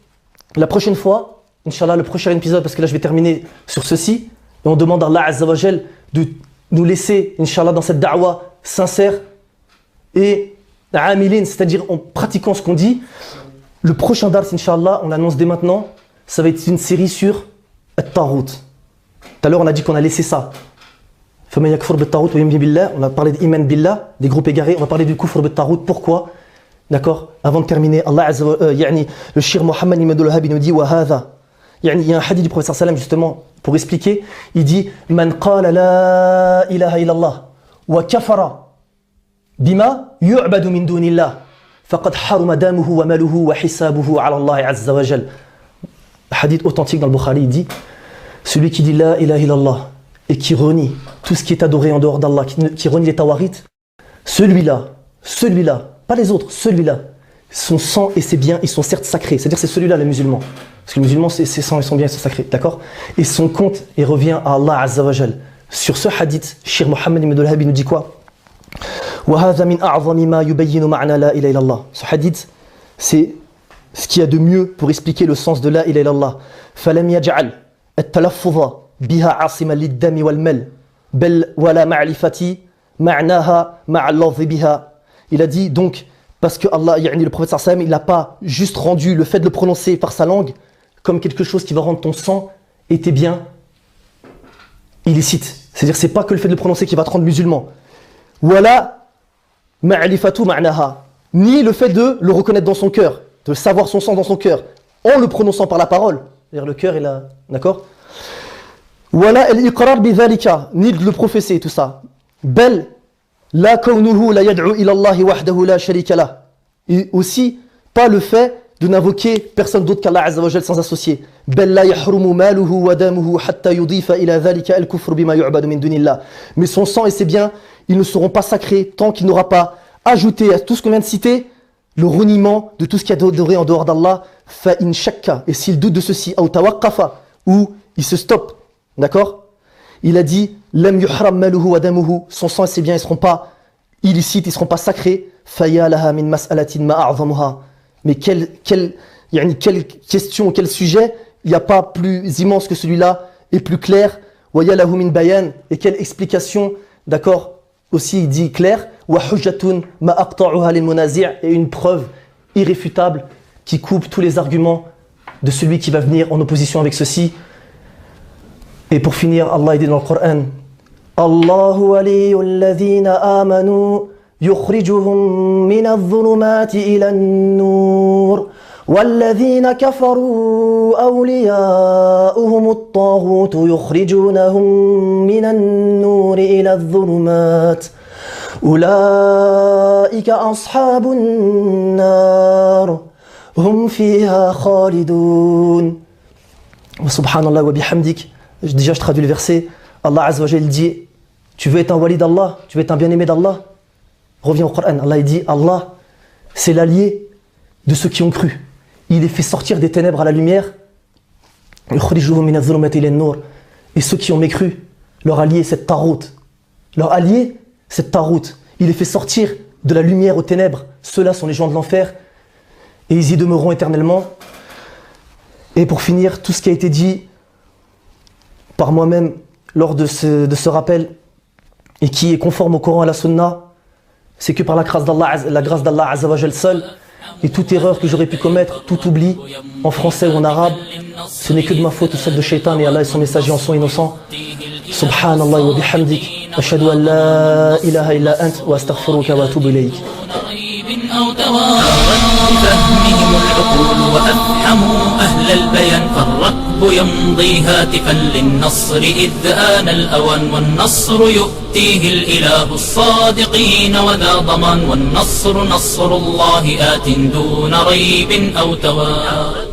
la prochaine fois, Inch'Allah, le prochain épisode, parce que là je vais terminer sur ceci, et on demande à Allah Azza wa Jal de nous laisser, Inch'Allah, dans cette da'wa sincère et amilin, c'est-à-dire en pratiquant ce qu'on dit. Le prochain dars, Inch'Allah, on l'annonce dès maintenant, ça va être une série sur At-Tarout. Tout à l'heure on a dit qu'on a laissé ça. On a parlé d'iman billah, des groupes égarés. On va parler du kufr bit-tarout. Pourquoi? D'accord? Avant de terminer, Allah Azza wa le Cheikh Mohammed Ibn Abdul Wahhab nous dit wa hadha. Il y a un hadith du prophète sallam justement pour expliquer. Il dit man qala la ilaha illallah wa kafara bima yu'badu min dunillah faqad harama damuhu wa maluhu wa hisabuhu ala Allah Azza wa Jal. Hadith authentique dans le Bukhari, il dit celui qui dit la ilaha illallah et qui renie tout ce qui est adoré en dehors d'Allah, qui renie les tawarites, celui-là, pas les autres, celui-là, son sang et ses biens, ils sont certes sacrés. C'est-à-dire c'est celui-là, le musulman. Parce que le musulman, ses sangs et son bien, ils sont sacrés, d'accord? Et son compte, il revient à Allah Azza wa Jal. Sur ce hadith, Cheikh Mohammed Ibn Abdul Wahhab nous dit quoi? وَهَذَا مِنْ أَعْظَمِ مَا يُبَيِّنُ مَعْنَى لَا إِلَهَ إِلَّا اللَّهِ. Ce hadith, c'est ce qu'il y a de mieux pour expliquer le sens de la ilaha illallah. فَلَمْ يَجْعَلْ التَّلَفُّظَ بها عاصما للدم والمال بل ولا معرفتي معناها مع اللفظ بها. Il a dit donc parce que Allah, le prophète sallallahu alayhi wa sallam, il n'a pas juste rendu le fait de le prononcer par sa langue comme quelque chose qui va rendre ton sang et tes biens illicites. C'est-à-dire c'est pas que le fait de le prononcer qui va te rendre musulman. Wala ma'rifatu ma'naha, ni le fait de le reconnaître dans son cœur, de savoir son sang dans son cœur en le prononçant par la parole. C'est-à-dire le cœur et la, d'accord? Voilà al-iqrar bidhalika, ni de le professer, tout ça. Bel la kawnuhu la yad'u ila Allah wahdahu la sharika lah. Et aussi, pas le fait de n'invoquer personne d'autre qu'Allah Azza wa Jal sans associer. Bel la yahrumu maluhu wa damuhu hatta yudifa ila dhalika al-kufr bima yu'badu min dunillah. Mais son sang et ses biens, ils ne seront pas sacrés tant qu'il n'aura pas ajouté à tout ce qu'on vient de citer le reniement de tout ce qui est adoré en dehors d'Allah. Fa in shakka, et s'il doute de ceci, ou tawaqqafa, ou il se stoppe. D'accord? Il a dit lam yuhram maluhu wa damuhu, son sang et ses biens ne seront pas illicites, ils ne seront pas sacrés. Faya laha min mas'alatin ma a'zamuha. Mais quelle question, quel sujet, il n'y a pas plus immense que celui-là et plus clair. Wa yalahu min bayan, et quelle explication, d'accord? Aussi il dit clair. Wa hujjatun ma aqta'uha lil munazi', et une preuve irréfutable qui coupe tous les arguments de celui qui va venir en opposition avec ceci. Et pour finir, Allah dit dans le Coran Allahu waliyul ladhina amanu yukhrijuhum min adh-dhulumati ila an-nur walladhina kafaru awliya'uhum at-taghut yukhrijunahum min an-nur ila adh-dhulumat ulaika ashabun nar hum fiha khalidun. Wa subhanallah wa bihamdik. Déjà, je traduis le verset. Allah Azza wa Jalla dit tu veux être un wali d'Allah, tu veux être un bien-aimé d'Allah, reviens au Coran. Allah il dit Allah, c'est l'allié de ceux qui ont cru. Il les fait sortir des ténèbres à la lumière. Et ceux qui ont mécru, leur allié, c'est Tarout. Leur allié, c'est Tarout. Il les fait sortir de la lumière aux ténèbres. Ceux-là sont les gens de l'enfer et ils y demeureront éternellement. Et pour finir, tout ce qui a été dit par moi-même lors de ce rappel et qui est conforme au Coran et à la Sunna, c'est que par la grâce d'Allah Azzawajal seul, et toute erreur que j'aurais pu commettre, tout oubli, en français ou en arabe, ce n'est que de ma faute ou celle de Shaitan, et Allah et son messager en sont innocents. Subhanallah wa bihamdik, ashhadu an la ilaha illa ant, wa astaghfiruka wa atubu ilayk. أو توارت بفهمهم العقول وأفحموا أهل البيان فالركب يمضي هاتفا للنصر إذ آن الأوان والنصر يؤتيه الإله الصادقين وذا ضمان والنصر نصر الله آت دون ريب أو توان